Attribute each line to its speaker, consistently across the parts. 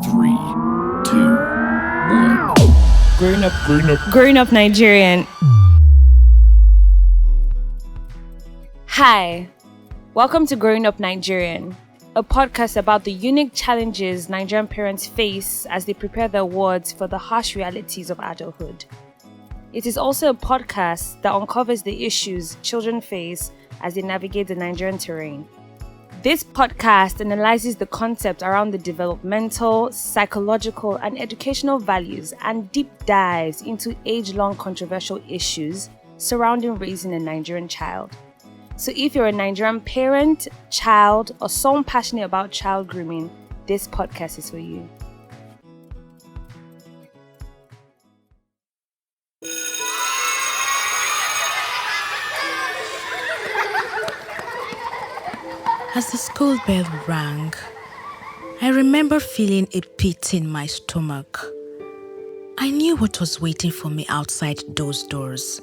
Speaker 1: 3, 2, 1.
Speaker 2: Growing Up Nigerian. Hi, welcome to Growing Up Nigerian, a podcast about the unique challenges Nigerian parents face as they prepare their wards for the harsh realities of adulthood. It is also a podcast that uncovers the issues children face as they navigate the Nigerian terrain. This podcast analyzes the concept around the developmental, psychological, and educational values and deep dives into age-long controversial issues surrounding raising a Nigerian child. So if you're a Nigerian parent, child, or someone passionate about child grooming, this podcast is for you.
Speaker 3: As the school bell rang, I remember feeling a pit in my stomach. I knew what was waiting for me outside those doors.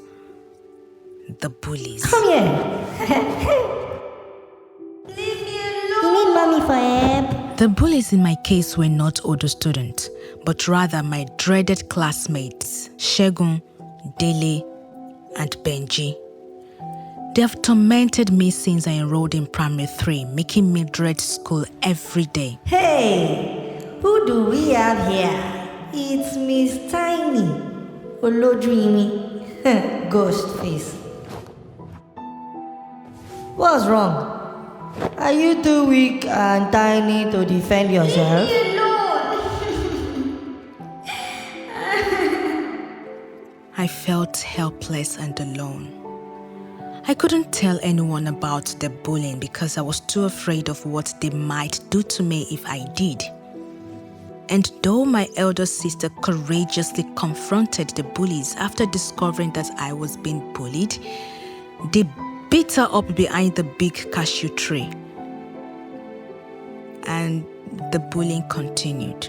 Speaker 3: The bullies.
Speaker 4: Come here. Leave me alone. You need mommy for help.
Speaker 3: The bullies in my case were not older students, but rather my dreaded classmates, Shegun, Dele, and Benji. They have tormented me since I enrolled in primary 3, making me dread school every day.
Speaker 4: Hey, who do we have here? It's Miss Tiny. Olodreamy. Ghost face. What's wrong? Are you too weak and tiny to defend yourself?
Speaker 5: Leave me alone.
Speaker 3: I felt helpless and alone. I couldn't tell anyone about the bullying because I was too afraid of what they might do to me if I did. And though my elder sister courageously confronted the bullies after discovering that I was being bullied, they beat her up behind the big cashew tree. And the bullying continued.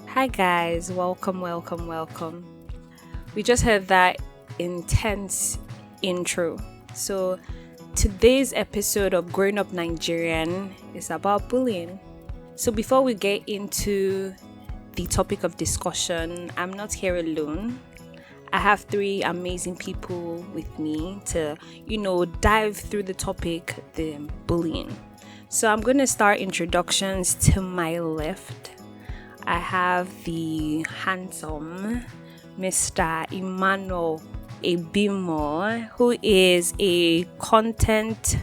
Speaker 2: Hi guys, welcome. We just heard that intense intro. So today's episode of Growing Up Nigerian is about bullying. So before we get into the topic of discussion, I'm not here alone. I have 3 amazing people with me to, dive through the topic, the bullying. So I'm going to start introductions to my left. I have the handsome Mr. Emmanuel Ebimo, who is a content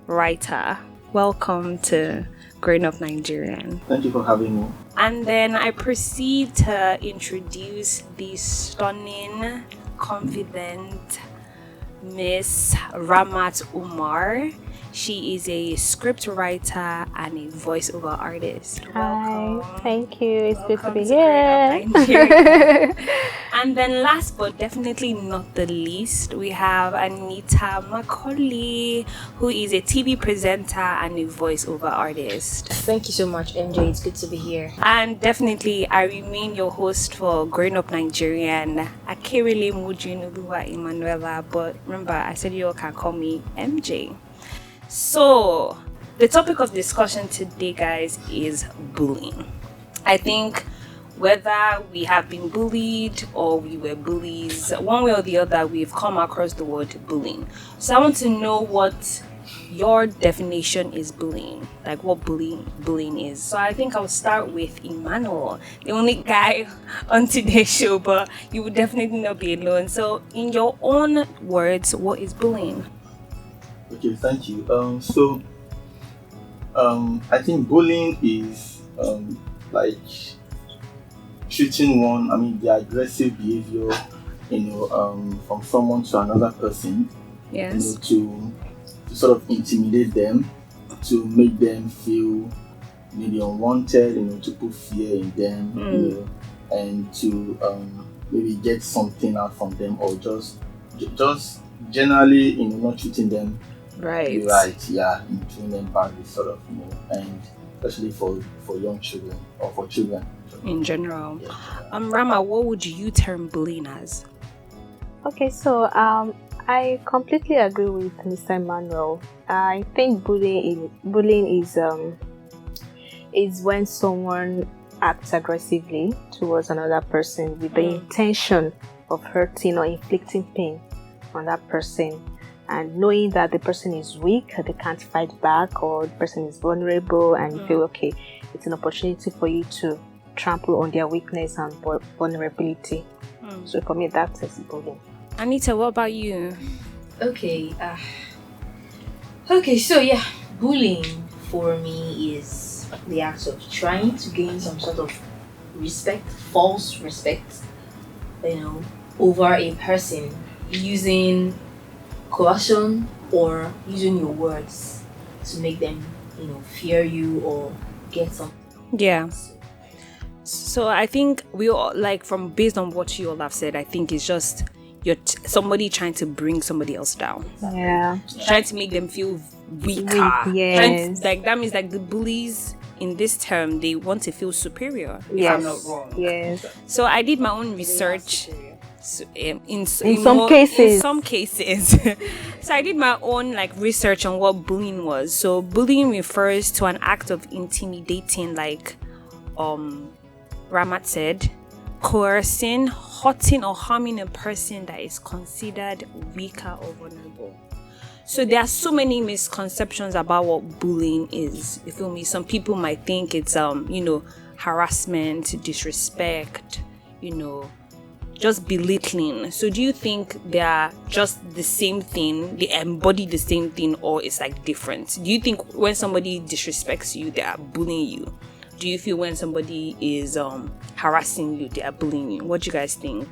Speaker 2: writer. Welcome to Growing Up Nigerian.
Speaker 6: Thank you for having me.
Speaker 2: And then I proceed to introduce the stunning, confident Miss Ramat Umar. She is a script writer and a voiceover artist.
Speaker 7: Hi, thank you. It's good to be
Speaker 2: Growing Up
Speaker 7: here.
Speaker 2: Nigerian. And then last but definitely not the least, we have Anita Macaulay, who is a TV presenter and a voiceover artist.
Speaker 8: Thank you so much, MJ. It's good to be here.
Speaker 2: And definitely, I remain your host for Growing Up Nigerian, Akerele Mujinubuwa Emanuela. But remember, I said you all can call me MJ. So, the topic of discussion today, guys, is bullying. I think whether we have been bullied or we were bullies, one way or the other, we've come across the word bullying. So I want to know what your definition is bullying, like what bullying is. So I think I'll start with Emmanuel, the only guy on today's show, but you would definitely not be alone. So in your own words, what is bullying?
Speaker 6: Okay, thank you. I think bullying is like treating the aggressive behavior, from someone to another person.
Speaker 2: Yes.
Speaker 6: To sort of intimidate them, to make them feel maybe unwanted, to put fear in them, and to maybe get something out from them, or just generally, not treating them
Speaker 2: right,
Speaker 6: in treating them badly, sort of, and especially for young children or for children
Speaker 2: in general. Rama, what would you term bullying as?
Speaker 7: Okay, so I completely agree with Mr. Emmanuel. I think bullying is when someone acts aggressively towards another person with the intention of hurting or inflicting pain on that person, and knowing that the person is weak, they can't fight back, or the person is vulnerable, and you feel okay, it's an opportunity for you to trample on their weakness and vulnerability. So for me, that is bullying.
Speaker 2: Anita, what about you?
Speaker 8: Okay. So yeah, bullying for me is the act of trying to gain some sort of respect, false respect, over a person using coercion or using your words to make them, fear you or get something.
Speaker 2: Yeah. So I think we all, like, from based on what you all have said, I think it's just somebody trying to bring somebody else down.
Speaker 7: Yeah.
Speaker 2: Trying to make them feel weaker.
Speaker 7: Yes.
Speaker 2: That means like the bullies in this term, they want to feel superior. If
Speaker 7: Yes.
Speaker 2: I'm not wrong.
Speaker 7: Yes.
Speaker 2: So I did my own research. So, in
Speaker 7: some cases.
Speaker 2: So I did my own research on what bullying was. So bullying refers to an act of intimidating, like Ramat said, coercing, hurting or harming a person that is considered weaker or vulnerable. So there are so many misconceptions about what bullying is. You feel me? Some people might think it's harassment, disrespect, just belittling. So do you think they are just the same thing, they embody the same thing, or it's different? Do you think when somebody disrespects you, they are bullying you? Do you feel when somebody is harassing you, they are bullying you? What do you guys think?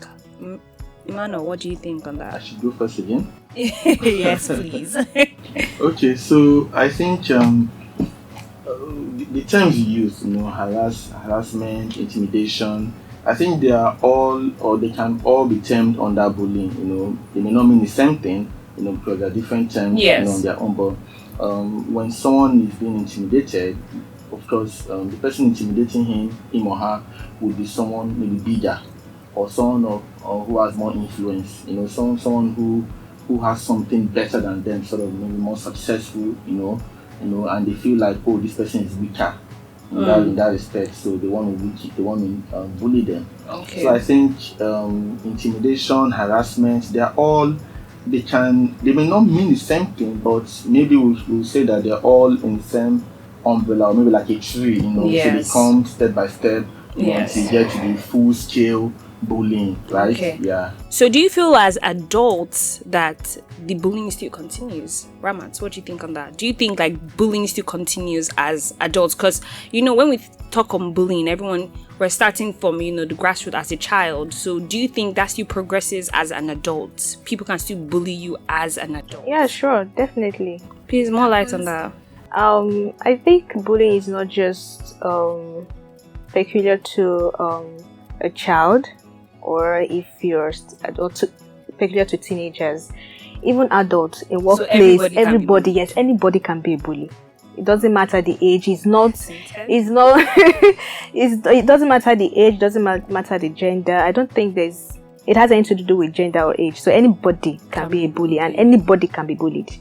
Speaker 2: Emmanuel, what do you think on
Speaker 6: I
Speaker 2: that?
Speaker 6: should go first again.
Speaker 2: Yes, please.
Speaker 6: Okay, so I think the terms you use, harassment, intimidation, I think they are all, or they can all be termed under bullying. They may not mean the same thing, because they're different terms,
Speaker 2: Yes.
Speaker 6: on their own. But when someone is being intimidated, of course, the person intimidating him or her would be someone maybe bigger, or someone who has more influence. Someone who has something better than them, sort of maybe more successful. And they feel like, oh, this person is weaker in that respect, so they want to bully them.
Speaker 2: Okay.
Speaker 6: So I think intimidation, harassment, they may not mean the same thing, but maybe we'll say that they're all in the same umbrella, or maybe like a tree,
Speaker 2: Yes.
Speaker 6: so they come step by step
Speaker 2: Yes.
Speaker 6: until you get to the full scale bullying, right?
Speaker 2: Okay.
Speaker 6: Yeah.
Speaker 2: So do you feel as adults that the bullying still continues? Ramat, what do you think on that? Do you think bullying still continues as adults? Because when we talk on bullying, we're starting from the grassroots as a child. So do you think that still progresses as an adult? People can still bully you as an adult?
Speaker 7: Yeah, sure, definitely.
Speaker 2: Please, more light on that.
Speaker 7: I think bullying is not just peculiar to a child, or if you're peculiar to teenagers. Even adults in workplace, anybody can be a bully. It doesn't matter the age. It doesn't matter the age. Doesn't matter the gender. I don't think it has anything to do with gender or age. So anybody can be a bully, and anybody can be bullied.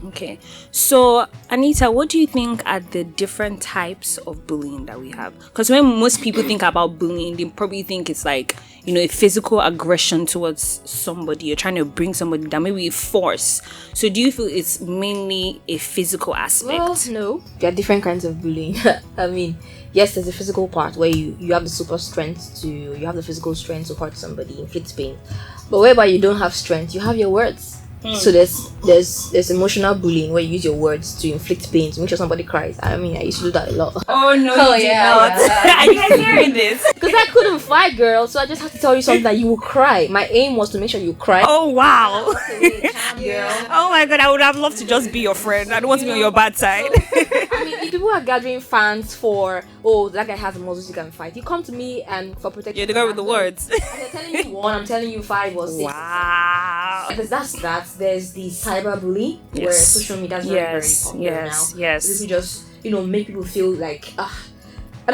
Speaker 2: Okay, so Anita, what do you think are the different types of bullying that we have? Because when most people think about bullying, they probably think it's a physical aggression towards somebody. You're trying to bring somebody down, maybe a force. So do you feel it's mainly a physical aspect?
Speaker 8: Well, no. There are different kinds of bullying. I mean, yes, there's a physical part where you have the physical strength to hurt somebody, inflict pain. But whereby you don't have strength, you have your words. So there's emotional bullying where you use your words to inflict pain, to make sure somebody cries. I mean, I used to do that a lot.
Speaker 2: Oh no, you did not. Are you guys hearing this?
Speaker 8: Because I couldn't fight, girl, so I just had to tell you something that you will cry. My aim was to make sure you cry.
Speaker 2: Oh wow.
Speaker 8: Girl.
Speaker 2: Oh my god, I would have loved to just be your friend. I don't want to be on your bad side.
Speaker 8: I mean, if people are gathering fans for, that guy has a muscles, he can fight, you come to me and for protection.
Speaker 2: You're the girl with the words.
Speaker 8: And they're telling you 1, I'm telling you 5 or 6.
Speaker 2: Wow.
Speaker 8: Because that's that. There's the cyberbully, where social media is very popular now.
Speaker 2: Yes.
Speaker 8: This will just, make people feel like, I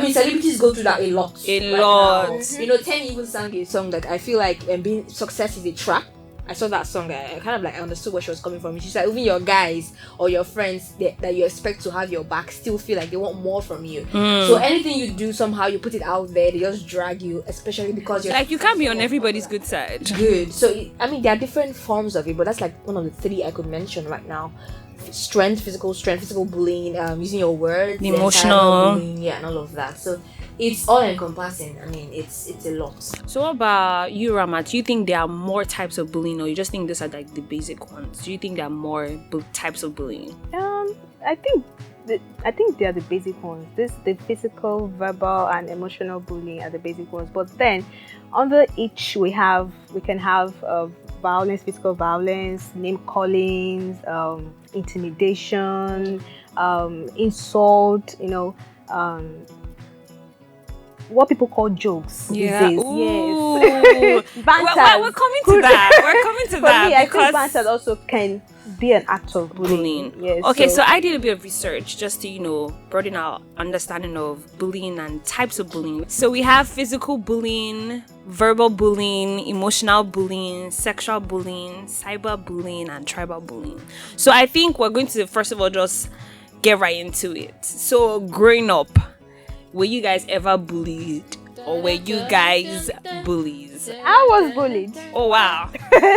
Speaker 8: mean, celebrities go through that a lot.
Speaker 2: A lot.
Speaker 8: Now. Temi even sang a song that I feel like being success is a trap.
Speaker 5: I saw that song, I kind of like understood where she was coming from. She's like, even your guys or your friends that you expect to have your back still feel like they want more from you. So anything you do, somehow you put it out there, they just drag you, especially because you're
Speaker 2: Like, you can't be on everybody's good side.
Speaker 5: good. So I mean, there are different forms of it, but that's like one of the three I could mention right now. Physical bullying, using your words, the
Speaker 2: Emotional.
Speaker 5: cyber bullying, and all of that. So it's all encompassing. I mean, it's a lot.
Speaker 2: So what about you, Rama? Do you think there are more types of bullying, or you just think these are like the basic ones? Do you think there are more types of bullying?
Speaker 7: I think they are the basic ones. The physical, verbal, and emotional bullying are the basic ones. But then, under each, we can have violence, physical violence, name callings, intimidation, insult. What people call jokes these days.
Speaker 2: Ooh.
Speaker 7: Yes. Banter.
Speaker 2: We're coming to that. We're coming to
Speaker 7: For
Speaker 2: that.
Speaker 7: me, I
Speaker 2: because
Speaker 7: think banter also can be an act of bullying. Yes.
Speaker 2: Okay, so I did a bit of research just to, broaden our understanding of bullying and types of bullying. So we have physical bullying, verbal bullying, emotional bullying, sexual bullying, cyber bullying, and tribal bullying. So I think we're going to, first of all, just get right into it. So growing up, were you guys ever bullied, or were you guys bullies?
Speaker 7: I was bullied.
Speaker 2: Oh wow!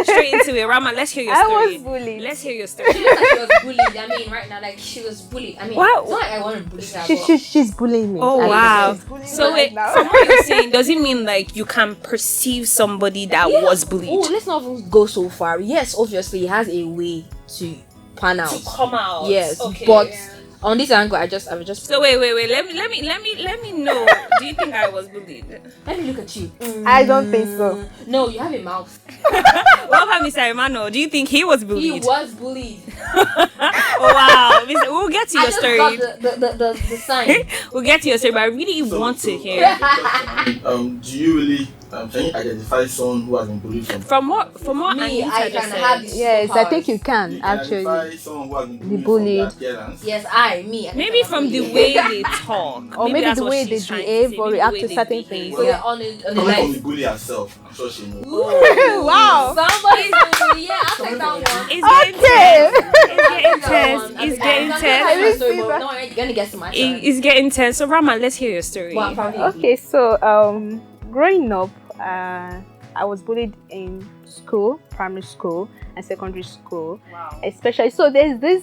Speaker 2: Straight into it, Rama. Let's hear your
Speaker 7: I
Speaker 2: story.
Speaker 7: was bullied.
Speaker 2: Let's hear your story.
Speaker 8: She looks like she was bullied. I mean, right now, like she was bullied. I mean,
Speaker 2: Wow.
Speaker 8: it's not like I want to bully her. but
Speaker 7: She's bullying me.
Speaker 2: Oh
Speaker 7: I
Speaker 2: wow!
Speaker 7: she's bullying
Speaker 2: So
Speaker 7: me
Speaker 2: wait,
Speaker 7: right now.
Speaker 2: from what you're saying, does it mean like you can perceive somebody that was bullied?
Speaker 5: Oh, let's not even go so far. Yes, obviously, it has a way to pan out.
Speaker 2: To come out.
Speaker 5: Yes,
Speaker 2: Okay.
Speaker 5: but on this angle, I just.
Speaker 2: So wait. Let me know. Do you think I was bullied?
Speaker 8: Let me look at you.
Speaker 7: I don't think so.
Speaker 8: No, you have a mouth.
Speaker 2: What about Mr. Emmanuel? Do you think he was
Speaker 8: He
Speaker 2: bullied?
Speaker 8: was bullied.
Speaker 2: Oh wow! We'll get to
Speaker 8: I
Speaker 2: your
Speaker 8: just
Speaker 2: story.
Speaker 8: got the sign.
Speaker 2: We'll get to your story, but I really
Speaker 6: So-
Speaker 2: want to
Speaker 6: so-
Speaker 2: hear.
Speaker 6: Do you really can you identify someone who has been bullied from?
Speaker 2: From what
Speaker 8: Me,
Speaker 2: Anita
Speaker 8: I
Speaker 2: just
Speaker 8: can
Speaker 2: said.
Speaker 8: have this.
Speaker 7: Yes, I think you
Speaker 6: You
Speaker 7: can
Speaker 6: can
Speaker 7: actually.
Speaker 6: identify someone who has been
Speaker 7: Be
Speaker 6: bullied from
Speaker 7: bullied.
Speaker 6: their appearance.
Speaker 8: Yes, I me.
Speaker 2: Maybe from the way they talk,
Speaker 7: Or maybe
Speaker 2: that's
Speaker 7: the
Speaker 2: what
Speaker 7: way
Speaker 2: she's
Speaker 7: they
Speaker 2: trying to
Speaker 7: behave
Speaker 2: say.
Speaker 7: or
Speaker 2: Maybe the
Speaker 7: react
Speaker 2: way
Speaker 7: to
Speaker 2: they
Speaker 7: certain
Speaker 2: behave.
Speaker 7: things.
Speaker 8: So
Speaker 7: Yeah.
Speaker 8: you're on a
Speaker 6: Coming from the
Speaker 8: life.
Speaker 6: bully herself, I'm sure she knows.
Speaker 7: Wow.
Speaker 8: Somebody's bully. Yeah, I'll take that one.
Speaker 2: It's getting
Speaker 7: Okay.
Speaker 2: tense. It's getting tense.
Speaker 7: I will
Speaker 8: It's
Speaker 7: see
Speaker 8: getting
Speaker 7: that.
Speaker 8: No, you're gonna get to my turn.
Speaker 2: It's getting tense. So Rama, let's hear your story.
Speaker 8: Well, probably.
Speaker 7: Okay, so growing up, I was bullied in school, primary school and secondary school.
Speaker 2: Wow.
Speaker 7: Especially, so there's this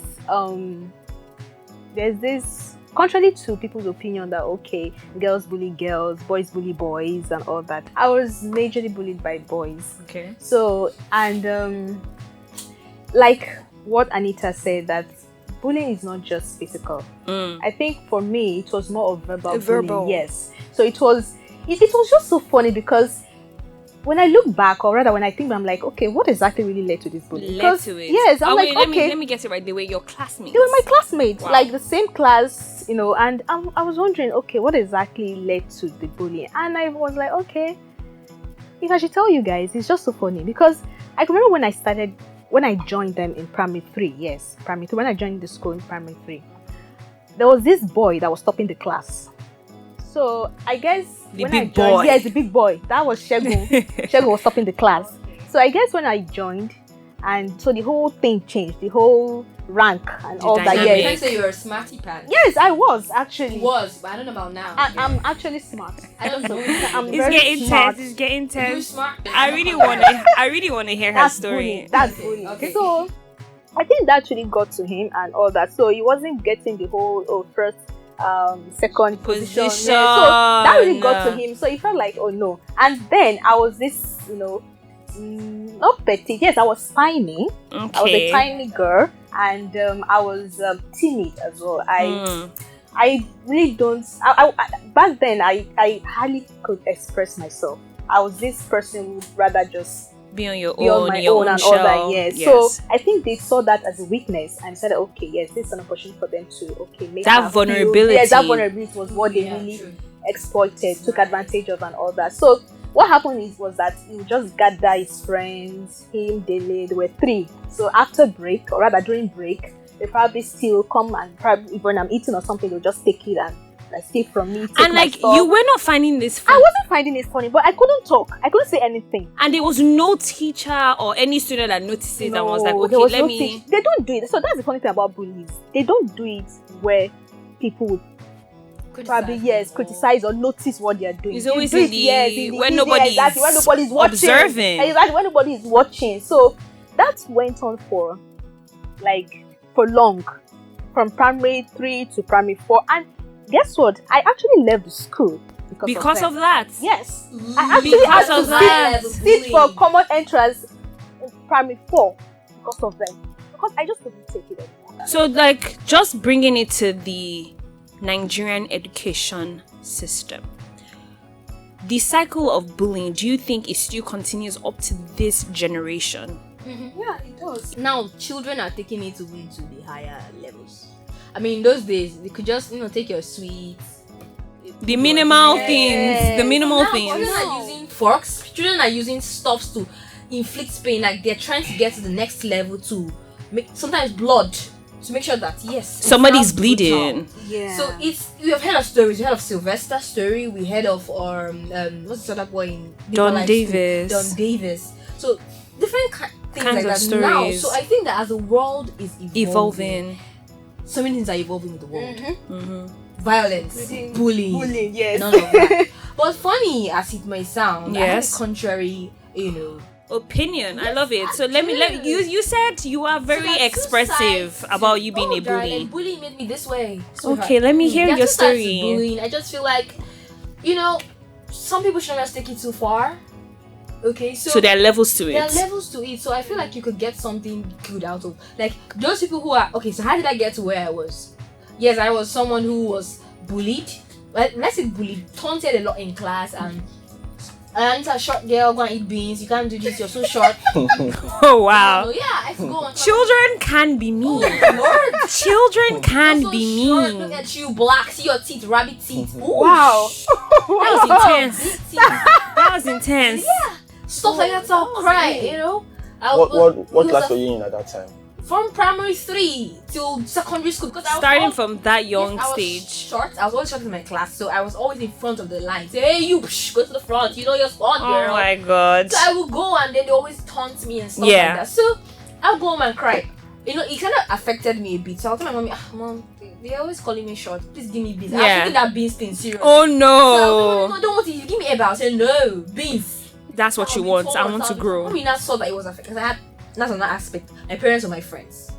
Speaker 7: contrary to people's opinion that okay, girls bully girls, boys bully boys and all that. I was majorly bullied by boys.
Speaker 2: Okay.
Speaker 7: So, and like what Anita said, that bullying is not just physical. I think for me it was more of verbal
Speaker 2: Verbal.
Speaker 7: bullying. Yes. So it was just so funny because when I look back, or rather when I think, I'm like, okay, what exactly really led to this bullying?
Speaker 2: Led to it.
Speaker 7: Yes, I'm like,
Speaker 2: wait,
Speaker 7: okay.
Speaker 2: let me get it right. They were your classmates.
Speaker 7: They were my classmates,
Speaker 2: Wow.
Speaker 7: like the same class, and I was wondering, okay, what exactly led to the bullying? And I was like, okay, if I should tell you guys, it's just so funny because I remember when I joined them in primary 3, when I joined the school in primary 3, there was this boy that was stopping the class. So I guess
Speaker 2: The
Speaker 7: when
Speaker 2: big
Speaker 7: I joined,
Speaker 2: boy.
Speaker 7: yes, the big boy. That was Shegun. Shegun was stopping the class. So I guess when I joined, and so the whole thing changed, the whole rank and all that.
Speaker 2: dynamic.
Speaker 8: You
Speaker 7: Yes,
Speaker 8: can say you're a smarty pants.
Speaker 7: yes, I was actually.
Speaker 8: Was, but I don't know about now.
Speaker 7: I'm actually smart.
Speaker 8: I don't know.
Speaker 7: I'm
Speaker 2: It's
Speaker 7: very
Speaker 2: getting
Speaker 7: smart.
Speaker 2: tense. It's getting
Speaker 8: You
Speaker 2: tense.
Speaker 8: smart.
Speaker 2: I really want to hear her
Speaker 7: That's
Speaker 2: story.
Speaker 7: bullying. That's bullying.
Speaker 8: Okay.
Speaker 7: So I think that really got to him and all that. So he wasn't getting the whole first, second position. Yeah. So that really got to him. So he felt like, oh no. And then I was this, not petite. Yes, I was tiny. I was a
Speaker 2: Okay.
Speaker 7: tiny girl, and I was timid as well. I really don't. Back then, I hardly could express myself. I was this person who would rather just
Speaker 2: Be on your
Speaker 7: be
Speaker 2: own,
Speaker 7: on my
Speaker 2: your
Speaker 7: own and
Speaker 2: shell.
Speaker 7: all that. Yes. So I think they saw that as a weakness and said, okay, yes, this is an opportunity for them to make
Speaker 2: That
Speaker 7: her feel-
Speaker 2: vulnerability.
Speaker 7: Yes, that vulnerability was what they
Speaker 8: Yeah,
Speaker 7: really
Speaker 8: true.
Speaker 7: exploited, took advantage of, and all that. So what happened was that he would just gather his friends, him, Dele, there were 3. So after break, or rather during break, they probably still come and probably when I'm eating or something, they'll just take it and like steal from me. Take
Speaker 2: And
Speaker 7: my
Speaker 2: like
Speaker 7: stuff.
Speaker 2: you were not finding this
Speaker 7: I
Speaker 2: funny.
Speaker 7: wasn't finding it funny, but I couldn't talk. I couldn't say anything.
Speaker 2: And there was no teacher or any student that noticed it and was like,
Speaker 7: there
Speaker 2: okay,
Speaker 7: was
Speaker 2: let
Speaker 7: no
Speaker 2: me.
Speaker 7: thing. They don't do it. So that's the funny thing about bullies. They don't do it where people would probably criticize or notice what they are doing.
Speaker 2: It's
Speaker 7: They
Speaker 2: always
Speaker 7: do
Speaker 2: in
Speaker 7: it,
Speaker 2: the
Speaker 7: in
Speaker 2: when
Speaker 7: the-
Speaker 2: nobody's
Speaker 7: exactly, when nobody's watching.
Speaker 2: observing.
Speaker 7: Exactly, when nobody is watching. So that went on for long, from primary 3 to primary 4. And guess what? I actually left the school
Speaker 2: Because
Speaker 7: them.
Speaker 2: of that.
Speaker 7: Yes, I actually
Speaker 2: Because
Speaker 7: had
Speaker 2: of
Speaker 7: to
Speaker 2: that.
Speaker 7: sit for common entrance in primary 4 because of them. Because I just couldn't take it anymore.
Speaker 2: So, like, just bringing it to the Nigerian education system, the cycle of bullying, do you think it still continues up to this generation?
Speaker 5: Yeah, it does. Now, children are taking it even to the higher levels. I mean, in those days, they could just, take your sweets.
Speaker 2: The minimal things, the minimal
Speaker 5: Now,
Speaker 2: things.
Speaker 5: children are using forks. Children are using stuffs to inflict pain. Like, they're trying to get to the next level to make, sometimes blood, to make sure that, yes, it's
Speaker 2: Somebody's
Speaker 5: not brutal.
Speaker 2: bleeding.
Speaker 7: Yeah.
Speaker 5: So we have heard of stories. We heard of Sylvester's story. We heard of what's the other boy in
Speaker 2: Don
Speaker 5: Life
Speaker 2: Davis.
Speaker 5: School? Don Davis. So different things
Speaker 2: Kinds
Speaker 5: like
Speaker 2: of
Speaker 5: that
Speaker 2: stories.
Speaker 5: now. So I think that as the world is
Speaker 2: Evolving.
Speaker 5: so many things are evolving in the world.
Speaker 2: Mm-hmm.
Speaker 5: Violence, bullying,
Speaker 7: yes.
Speaker 5: none of that. But funny as it may sound, I have
Speaker 2: Yes.
Speaker 5: a contrary,
Speaker 2: Opinion. I love it. So let you. You said you are very
Speaker 5: So there are two
Speaker 2: expressive
Speaker 5: sides
Speaker 2: about
Speaker 5: to-
Speaker 2: you being a
Speaker 5: darling,
Speaker 2: bully.
Speaker 5: bullying made me this way. sweetheart.
Speaker 2: Okay, let me hear
Speaker 5: There are
Speaker 2: your
Speaker 5: two sides to
Speaker 2: story.
Speaker 5: bullying. I just feel like, some people shouldn't just take it too far. Okay,
Speaker 2: So there are levels to
Speaker 5: there are
Speaker 2: it.
Speaker 5: levels to it. So I feel like you could get something good out of, like, those people who are okay. So how did I get to where I was? Yes, I was someone who was bullied. Well, let's say bullied, taunted a lot in class, and I'm a short girl, go and eat beans. You can't do this. You're so short.
Speaker 2: Oh wow.
Speaker 5: So yeah, I could go on.
Speaker 2: Children can be mean.
Speaker 5: Lord.
Speaker 2: Children can
Speaker 5: You're so
Speaker 2: be
Speaker 5: short,
Speaker 2: mean.
Speaker 5: Look at you, black. See your teeth, rabbit teeth. Ooh,
Speaker 7: Wow.
Speaker 2: That was intense.
Speaker 5: big teeth.
Speaker 2: That was intense.
Speaker 5: Yeah, stuff like that. So I'll cry.
Speaker 6: What
Speaker 5: it
Speaker 6: class
Speaker 5: was
Speaker 6: were you in at that time?
Speaker 5: from primary 3 till secondary school, because I was
Speaker 2: Starting
Speaker 5: always,
Speaker 2: from that young
Speaker 5: I was
Speaker 2: stage.
Speaker 5: short. I was always short in my class, so I was always in front of the line. Say, hey, you, go to the front. You know your spot,
Speaker 2: Oh
Speaker 5: girl.
Speaker 2: my god.
Speaker 5: So I would go, and then they always taunt me and stuff
Speaker 2: Yeah.
Speaker 5: like that. So I'll go home and cry. It kind of affected me a bit. So I'll tell my mommy, Mom, they're always calling me short. Please give me beans. I was
Speaker 2: Yeah.
Speaker 5: taking that beans thing serious.
Speaker 2: Oh
Speaker 5: So
Speaker 2: no.
Speaker 5: I don't want it. Give me a I said, no, beans.
Speaker 2: That's what you want. I want to grow.
Speaker 5: I mean, I saw that it was affected. That's another aspect. My parents were my friends.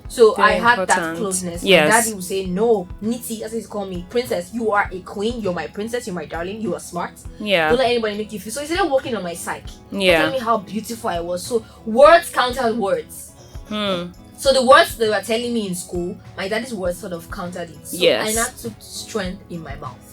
Speaker 5: So
Speaker 2: Very
Speaker 5: I had that
Speaker 2: important.
Speaker 5: closeness.
Speaker 2: Yes.
Speaker 5: My daddy would say, no, Niti, as he call me, princess, you are a queen, you're my princess, you're my darling, you are smart.
Speaker 2: Yeah.
Speaker 5: Don't let anybody make you feel. So he started working on my psyche. Telling
Speaker 2: Yeah.
Speaker 5: me how beautiful I was. So words countered words. So the words they were telling me in school, my daddy's words sort of countered it. So
Speaker 2: Yes.
Speaker 5: I now took strength in my mouth.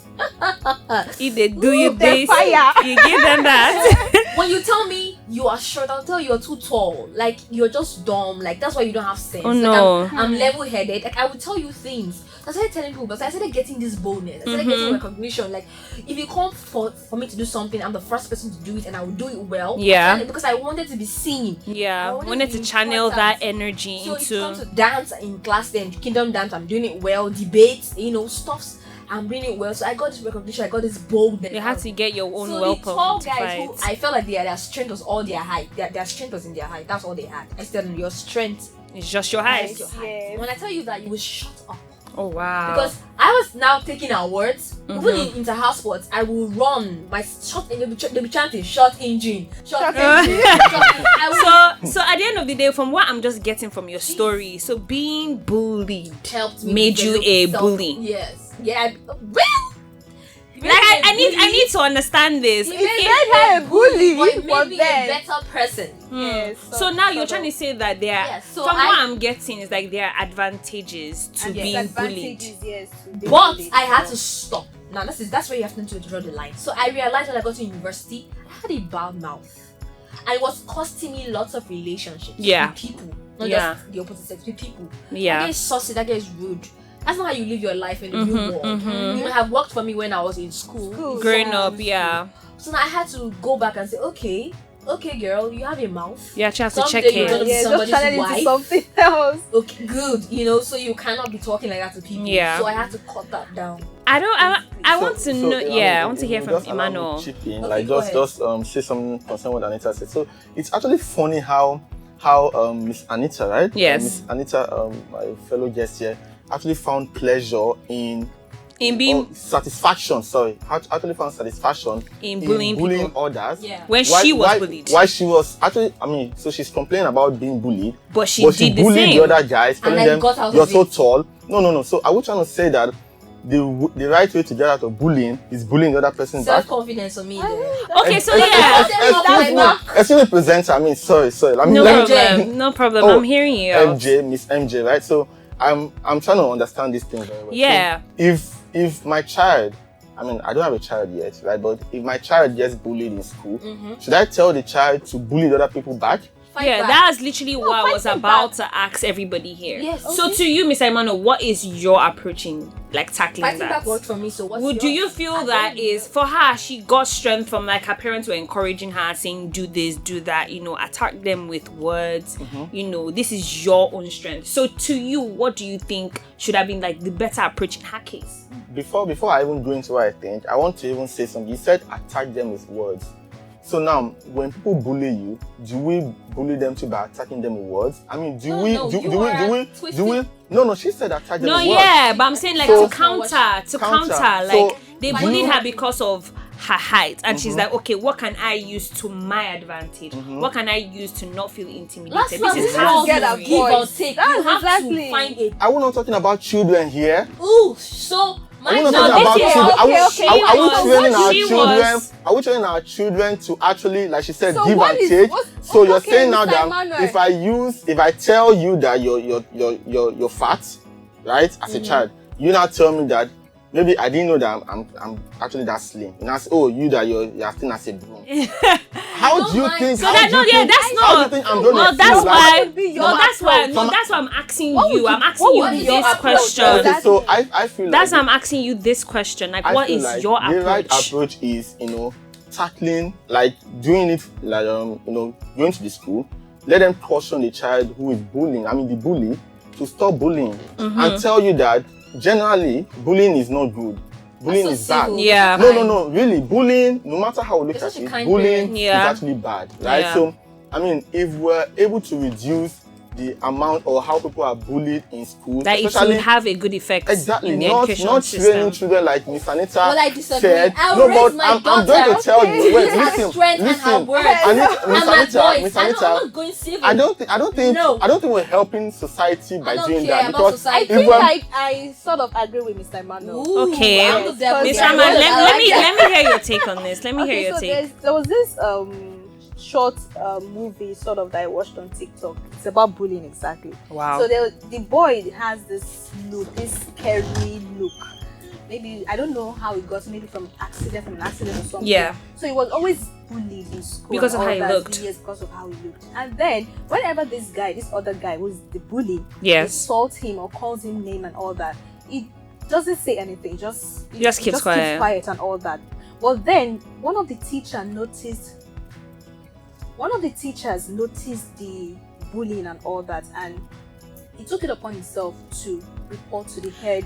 Speaker 2: If they do you
Speaker 7: the
Speaker 2: this,
Speaker 7: fire.
Speaker 2: you give them that.
Speaker 5: When you tell me you are short, I'll tell you you're too tall. Like, you're just dumb. Like, that's why you don't have sense.
Speaker 2: Oh,
Speaker 5: Like,
Speaker 2: no.
Speaker 5: I'm level-headed. Like, I would tell you things. I started telling people, but I started getting this boldness. I started getting recognition. Like, if you come for me to do something, I'm the first person to do it, and I will do it well.
Speaker 2: Yeah.
Speaker 5: Because I wanted to be seen.
Speaker 2: Yeah.
Speaker 5: I
Speaker 2: Wanted to
Speaker 5: be
Speaker 2: channel
Speaker 5: important.
Speaker 2: that energy
Speaker 5: So if it comes
Speaker 2: into.
Speaker 5: to dance in class, then kingdom dance, I'm doing it well. Debates, stuffs, I'm doing it well. So I got this recognition. I got this boldness.
Speaker 2: You had to get your own
Speaker 5: So
Speaker 2: welcome
Speaker 5: the tall
Speaker 2: to
Speaker 5: guys who
Speaker 2: fight.
Speaker 5: I felt like their strength was all their height. Their strength was in their height. That's all they had. I said your strength
Speaker 2: It's just your
Speaker 5: is
Speaker 2: height.
Speaker 5: your height.
Speaker 7: Yes.
Speaker 5: When I tell you that, you will shut up.
Speaker 2: Oh wow.
Speaker 5: Because I was now taking our words. Even in inter-house sports, I will run my short engine. They'll be chanting short engine, short engine. I will
Speaker 2: So at the end of the day, from what I'm just getting from your story, so being bullied
Speaker 5: helped me
Speaker 2: made you
Speaker 5: develop
Speaker 2: a
Speaker 5: self-
Speaker 2: bully.
Speaker 5: Yes. Yeah. Well.
Speaker 2: Like I need to understand this.
Speaker 5: It
Speaker 2: If-
Speaker 5: made
Speaker 7: her a bully,
Speaker 5: but it made
Speaker 7: but
Speaker 5: me
Speaker 7: then-
Speaker 5: a better person.
Speaker 7: Yes.
Speaker 2: So now you're trying to say that there are,
Speaker 5: Yes, so
Speaker 2: from
Speaker 5: I-
Speaker 2: what I'm getting is like there are advantages to being bullied.
Speaker 7: Yes.
Speaker 5: But I had to stop. Now that's where you have to draw the line. So I realized when I got to university, I had a bad mouth, and it was costing me lots of relationships
Speaker 2: Yeah.
Speaker 5: with people, not
Speaker 2: Yeah.
Speaker 5: just the opposite sex, with people. That
Speaker 2: Yeah.
Speaker 5: guy is saucy, that guy is rude. That's not how you live your life in the real world. You might have worked for me when I was in school.
Speaker 2: Growing up, yeah.
Speaker 5: So now I had to go back and say, okay, girl, you have a mouth.
Speaker 2: You actually have to
Speaker 5: Someday
Speaker 2: check
Speaker 5: you're gonna
Speaker 2: it.
Speaker 5: be
Speaker 7: Yeah, just
Speaker 5: somebody's
Speaker 7: channel it
Speaker 5: wife.
Speaker 7: into something else.
Speaker 5: Okay, good. So you cannot be talking like that to people.
Speaker 2: Yeah.
Speaker 5: So I had to cut that down.
Speaker 2: I want to know. I want to hear from
Speaker 6: just allow me
Speaker 2: Emmanuel.
Speaker 6: chip in,
Speaker 8: Okay,
Speaker 6: like
Speaker 8: go
Speaker 6: just say something concerning what Anita said. So it's actually funny how Miss Anita, right?
Speaker 2: Yes.
Speaker 6: Miss Anita, my fellow guest here, actually found pleasure in
Speaker 2: being
Speaker 6: satisfaction. Sorry, actually found satisfaction
Speaker 2: in bullying people.
Speaker 6: others.
Speaker 8: Yeah.
Speaker 2: When she was bullied.
Speaker 6: Why she was actually, so she's complaining about being bullied,
Speaker 2: But she did the
Speaker 6: bullied
Speaker 2: same.
Speaker 6: the other guys, telling
Speaker 8: then
Speaker 6: them
Speaker 8: got out
Speaker 6: you're
Speaker 8: of
Speaker 6: so
Speaker 8: it.
Speaker 6: tall. No. So I was trying to say that the right way to get out of bullying is bullying the other person back.
Speaker 8: Self-confidence for me.
Speaker 2: Okay, so yeah.
Speaker 6: Excuse me, presenter. Sorry.
Speaker 2: No problem.
Speaker 6: Oh,
Speaker 2: I'm hearing you. out.
Speaker 6: Miss MJ, right? So I'm trying to understand this thing very well.
Speaker 2: Yeah.
Speaker 6: So if my child, I don't have a child yet, right? But if my child gets bullied in school, should I tell the child to bully the other people back?
Speaker 2: That's literally what I was about to ask everybody here.
Speaker 8: Yes.
Speaker 2: So to you, Mr. Emmanuel, what is your approach in tackling
Speaker 8: Fighting
Speaker 2: that?
Speaker 8: back worked for me. So what's
Speaker 2: Do you feel that is for her? She got strength from her parents were encouraging her, saying, "Do this, do that." Attack them with words. This is your own strength. So to you, what do you think should have been the better approach in her case?
Speaker 6: Before I even go into what I think, I want to even say something. You said attack them with words. So now, when people bully you, do we bully them too by attacking them with words? Do we? No, she said attack them with words.
Speaker 2: Yeah, but I'm saying
Speaker 6: So-
Speaker 2: to counter.
Speaker 6: So-
Speaker 2: They bullied her because of her height, and she's like, okay, what can I use to my advantage? What can I use to not feel intimidated? This is how
Speaker 7: get a
Speaker 8: give or
Speaker 7: voice.
Speaker 8: take.
Speaker 7: That's
Speaker 8: You have
Speaker 7: exactly.
Speaker 8: to find a
Speaker 6: Are we not talking about children here?
Speaker 8: so
Speaker 6: Are we
Speaker 8: my
Speaker 6: not talking about children? Are we training our children to actually, like she said,
Speaker 7: So
Speaker 6: give
Speaker 7: what
Speaker 6: and
Speaker 7: is-
Speaker 6: take?
Speaker 7: what's-
Speaker 6: So you're
Speaker 7: okay,
Speaker 6: saying now
Speaker 7: Mr.
Speaker 6: that
Speaker 7: Emmanuel.
Speaker 6: if I tell you that you're fat, right, as a child, you now tell me that maybe I didn't know that I'm actually that slim. And I say, oh, you're thin as a broom. How do you think?
Speaker 2: So that's not.
Speaker 6: How do you think I'm going to
Speaker 2: That's
Speaker 6: feel?
Speaker 2: why. That's why I'm asking you. I'm asking you this question.
Speaker 6: Okay, so I feel
Speaker 2: That's why
Speaker 6: like
Speaker 2: I'm asking you this question.
Speaker 6: I
Speaker 2: What
Speaker 6: feel
Speaker 2: is
Speaker 6: like
Speaker 2: your
Speaker 6: the right
Speaker 2: approach?
Speaker 6: approach is, tackling, doing it, going to the school, let them caution the child who is bullying, the bully, to stop bullying and tell you that generally bullying is not good. Bullying is bad.
Speaker 2: Yeah.
Speaker 6: No, really, bullying, no matter how we look
Speaker 8: You're
Speaker 6: at
Speaker 8: such a
Speaker 6: it,
Speaker 8: kind
Speaker 6: bullying
Speaker 2: parent.
Speaker 6: is
Speaker 2: Yeah.
Speaker 6: actually bad, right?
Speaker 2: Yeah.
Speaker 6: So, if we're able to reduce the amount or how people are bullied in school,
Speaker 2: That it
Speaker 6: especially
Speaker 2: would have a good effect
Speaker 6: exactly,
Speaker 2: in the
Speaker 6: not
Speaker 2: educational
Speaker 6: training
Speaker 2: system.
Speaker 6: children like Miss Anita
Speaker 8: Well, I disagree.
Speaker 6: said.
Speaker 8: I'll
Speaker 6: No,
Speaker 8: raise
Speaker 6: but
Speaker 8: my
Speaker 6: I'm going
Speaker 8: daughter.
Speaker 6: to tell you. Wait,
Speaker 8: She has
Speaker 6: listen.
Speaker 8: strength and her words.
Speaker 6: Miss
Speaker 8: And my
Speaker 6: Anita,
Speaker 8: voice.
Speaker 6: Miss
Speaker 8: I'm
Speaker 6: Anita.
Speaker 8: not going civil.
Speaker 6: I don't think we're helping society by
Speaker 8: I don't
Speaker 6: doing
Speaker 8: care
Speaker 6: that
Speaker 8: about
Speaker 6: because
Speaker 8: society.
Speaker 7: I
Speaker 6: if
Speaker 7: think
Speaker 6: we're
Speaker 7: I sort of agree with Mr. Emmanuel.
Speaker 8: Ooh,
Speaker 2: Okay.
Speaker 8: I'm the devil.
Speaker 7: Mr.
Speaker 2: Mr. Man, let me hear your take on this. Let me hear your
Speaker 7: so
Speaker 2: take.
Speaker 7: there was this short movie sort of that I watched on TikTok. It's about bullying exactly.
Speaker 2: Wow.
Speaker 7: So the boy has this look, this scary look. Maybe I don't know how it got, maybe from an accident or something.
Speaker 2: Yeah.
Speaker 7: So he was always bullied in school
Speaker 2: Because
Speaker 7: and
Speaker 2: of
Speaker 7: all
Speaker 2: how he
Speaker 7: that.
Speaker 2: looked.
Speaker 7: Yes, because of how he looked. And then whenever this other guy who's the bully,
Speaker 2: Yes.
Speaker 7: insults him or calls him name and all that, he doesn't say anything. He just
Speaker 2: keeps quiet.
Speaker 7: Keeps quiet and all that. Well, then one of the teachers noticed the bullying and all that, and he took it upon himself to report to the head.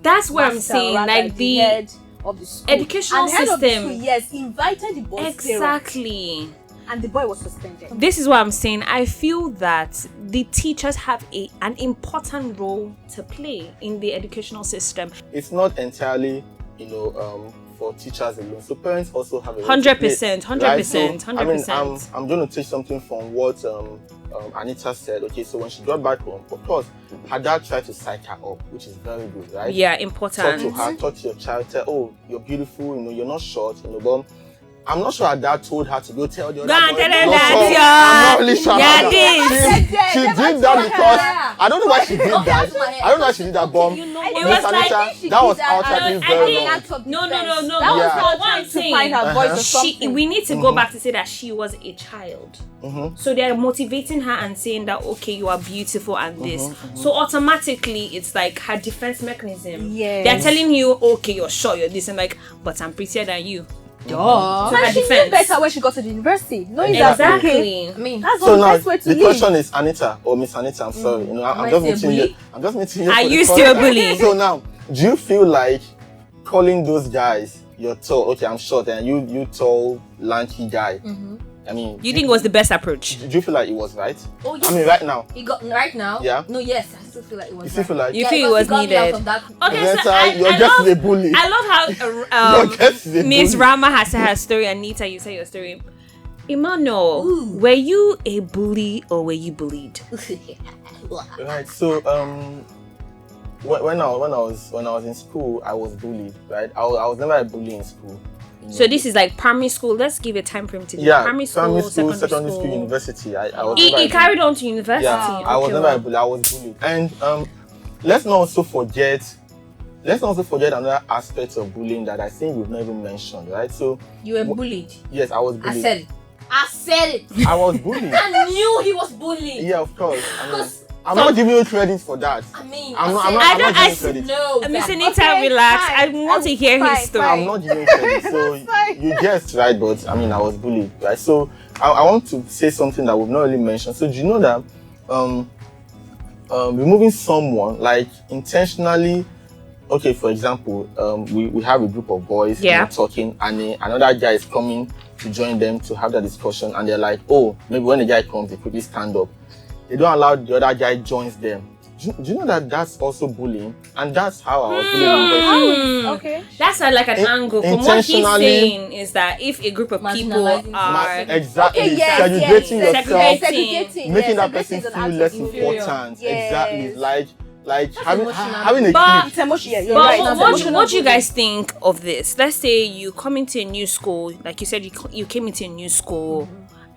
Speaker 2: That's what I'm
Speaker 7: master,
Speaker 2: saying,
Speaker 7: rather,
Speaker 2: like the
Speaker 7: head of the school.
Speaker 2: educational
Speaker 7: And head of the
Speaker 2: system.
Speaker 7: school, yes, invited the boy's parents,
Speaker 2: Exactly.
Speaker 7: and the boy was suspended.
Speaker 2: This is what I'm saying. I feel that the teachers have an important role to play in the educational system.
Speaker 6: it's not entirely, for teachers alone. So parents also have a role to play,
Speaker 2: 100%,
Speaker 6: right?
Speaker 2: 100%,
Speaker 6: So,
Speaker 2: 100%.
Speaker 6: I'm going to take something from what Anita said. Okay, so when she got back home, of course, her dad tried to psych her up, which is very good, right?
Speaker 2: Yeah,
Speaker 6: Talk to
Speaker 2: important.
Speaker 6: her, talk to your child, tell, oh, you're beautiful, you're not short, but I'm not sure her dad told her to go tell the other
Speaker 2: Go and
Speaker 6: boy.
Speaker 2: tell them
Speaker 6: Not
Speaker 2: that
Speaker 6: sure.
Speaker 2: you're-
Speaker 6: I'm not really sure.
Speaker 2: you're
Speaker 6: about
Speaker 2: this.
Speaker 6: that. She did that because I don't know why she did that. I don't know why she did that, but
Speaker 2: It
Speaker 6: Miss
Speaker 2: was like-
Speaker 6: Anita, that was outrightly
Speaker 2: I
Speaker 6: very
Speaker 2: think-
Speaker 6: wrong.
Speaker 2: No.
Speaker 7: That was
Speaker 6: Yeah.
Speaker 7: her
Speaker 2: What I'm
Speaker 7: trying to
Speaker 2: saying.
Speaker 7: find her voice or
Speaker 2: She,
Speaker 7: something.
Speaker 2: we need to go back to say that she was a child. So they're motivating her and saying that, okay, you are beautiful and this. So automatically it's like her defense mechanism.
Speaker 7: Yes.
Speaker 2: They're telling you, okay, you're short, you're this, and like, but I'm prettier than you.
Speaker 7: So
Speaker 2: her
Speaker 7: she knew
Speaker 2: defense.
Speaker 7: better when she got to the university, knowing that okay,
Speaker 2: Exactly.
Speaker 8: I mean,
Speaker 7: that's
Speaker 6: So
Speaker 7: the
Speaker 6: now
Speaker 7: best way to
Speaker 6: the
Speaker 7: live.
Speaker 6: question is Anita or Miss Anita. I'm sorry, I'm
Speaker 8: I
Speaker 6: just
Speaker 8: say
Speaker 6: meeting you.
Speaker 8: bully?
Speaker 6: I'm just meeting you.
Speaker 2: Are
Speaker 6: for the
Speaker 2: you
Speaker 6: first
Speaker 2: still
Speaker 6: time.
Speaker 2: bullying?
Speaker 6: So now, do you feel like calling those guys you're tall? Okay, I'm short, and you tall, lanky guy. I mean,
Speaker 2: You think it was the best approach?
Speaker 6: do you feel like it was right?
Speaker 5: Oh, yes.
Speaker 6: I mean, right now.
Speaker 5: He got right now.
Speaker 6: Yeah.
Speaker 5: No, yes, I still feel like it was.
Speaker 6: You still feel like
Speaker 2: You feel it
Speaker 5: because
Speaker 2: was
Speaker 5: he got me out
Speaker 2: needed?
Speaker 5: of that-
Speaker 2: Okay,
Speaker 6: Yes,
Speaker 2: so
Speaker 6: you're
Speaker 2: I
Speaker 6: just
Speaker 2: love,
Speaker 6: a bully.
Speaker 2: I love how
Speaker 6: You're just a
Speaker 2: Miss
Speaker 6: bully.
Speaker 2: Rama has said her story, and Nita, you say your story. Emmanuel,
Speaker 5: Ooh.
Speaker 2: were you a bully or were you bullied?
Speaker 6: Right. So when I was in school, I was bullied. Right. I was never a bully in school. You know.
Speaker 2: So this is like primary school. Let's give a time frame to
Speaker 6: Yeah,
Speaker 2: primary school, secondary school,
Speaker 6: university. I was
Speaker 2: He
Speaker 6: never a
Speaker 2: carried on to university.
Speaker 6: Yeah, I was
Speaker 2: Okay,
Speaker 6: never a
Speaker 2: wow.
Speaker 6: bully. I was bullied. And let's not also forget another aspect of bullying that I think we've not even mentioned, right? So
Speaker 5: You were bullied.
Speaker 6: yes, I was bullied.
Speaker 5: I said it.
Speaker 6: I was bullied.
Speaker 5: I knew he was bullied.
Speaker 6: Yeah, of course. I mean,
Speaker 5: Because
Speaker 6: I'm not giving you credit for that.
Speaker 5: I mean,
Speaker 6: I'm not
Speaker 2: I don't-
Speaker 6: giving
Speaker 2: I
Speaker 6: credit.
Speaker 5: No,
Speaker 2: Mr.
Speaker 5: that-
Speaker 2: Nita, relax. I want to hear his story.
Speaker 6: I'm not giving credit. So you guessed right, but I mean, I was bullied, right? So I want to say something that we've not really mentioned. So do you know that removing someone like intentionally? Okay, for example, we have a group of boys talking, and another guy is coming to join them to have that discussion, and they're like, oh, maybe when the guy comes, they quickly stand up. They don't allow the other guy joins them. Do you know that that's also bullying? And that's how I was bullying.
Speaker 7: Okay.
Speaker 2: That's like an angle. From what he's
Speaker 6: Intentionally-
Speaker 2: saying is that if a group of people
Speaker 5: Marginalizing
Speaker 2: are
Speaker 6: Exactly.
Speaker 7: Okay, yes,
Speaker 6: Segregating
Speaker 7: yes.
Speaker 6: yourself,
Speaker 7: Segregating.
Speaker 6: making
Speaker 7: yes,
Speaker 6: that person
Speaker 7: segregating is an
Speaker 6: feel
Speaker 7: act
Speaker 6: less
Speaker 7: of inferior.
Speaker 6: important.
Speaker 7: Yes.
Speaker 6: Exactly. Like having
Speaker 5: emotional.
Speaker 6: having a
Speaker 2: But-
Speaker 6: clique.
Speaker 7: It's emotional. Yeah, you're
Speaker 2: But
Speaker 7: right.
Speaker 2: what,
Speaker 7: It's
Speaker 2: what,
Speaker 7: emotional
Speaker 2: do you
Speaker 7: bullying.
Speaker 2: guys think of this? Let's say you come into a new school, like you said, you came into a new school,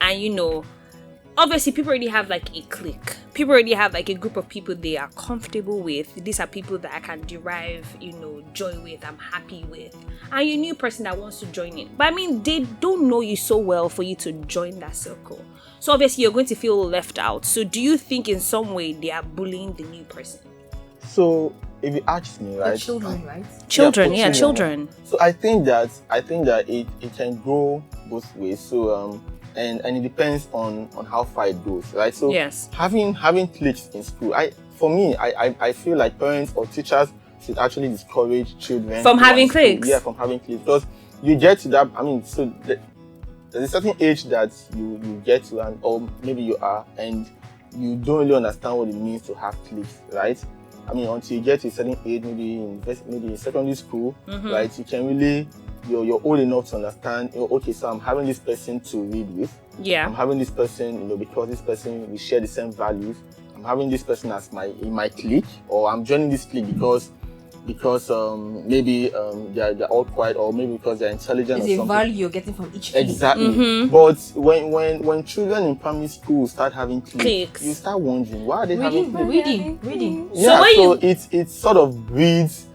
Speaker 2: and you know, obviously people already have like a clique. People already have like a group of people they are comfortable with. These are people that I can derive, joy with. I'm happy with. And you're a new person that wants to join in. But I mean, they don't know you so well for you to join that circle. So obviously you're going to feel left out. So do you think in some way they are bullying the new person?
Speaker 6: So if you ask me,
Speaker 5: For
Speaker 6: right?
Speaker 5: children, right?
Speaker 2: Children,
Speaker 6: for
Speaker 2: children.
Speaker 6: So I think that it can go both ways. So and it depends on how far it goes, right? So
Speaker 2: Yes.
Speaker 6: having cliques in school, I feel like parents or teachers should actually discourage children
Speaker 2: From
Speaker 6: who are
Speaker 2: having
Speaker 6: in school.
Speaker 2: cliques?
Speaker 6: Yeah, from having cliques, because you get to that. I mean, so there's a certain age that you get to, and or maybe you are, and you don't really understand what it means to have cliques, right? I mean, until you get to a certain age, maybe in secondary school, right? You can really you're old enough to understand. Okay, so I'm having this person to read with.
Speaker 2: Yeah.
Speaker 6: I'm having this person, because this person we share the same values. I'm having this person as in my clique, or I'm joining this clique because maybe they're all quiet, or maybe because they're intelligent.
Speaker 5: There's
Speaker 6: or
Speaker 5: a
Speaker 6: something.
Speaker 5: value you're getting from each clique.
Speaker 6: Exactly. But when children in primary school start having cliques,
Speaker 2: Cliques.
Speaker 6: you start wondering why are they having cliques?
Speaker 5: Reading.
Speaker 6: Yeah,
Speaker 2: when
Speaker 6: so it sort of breeds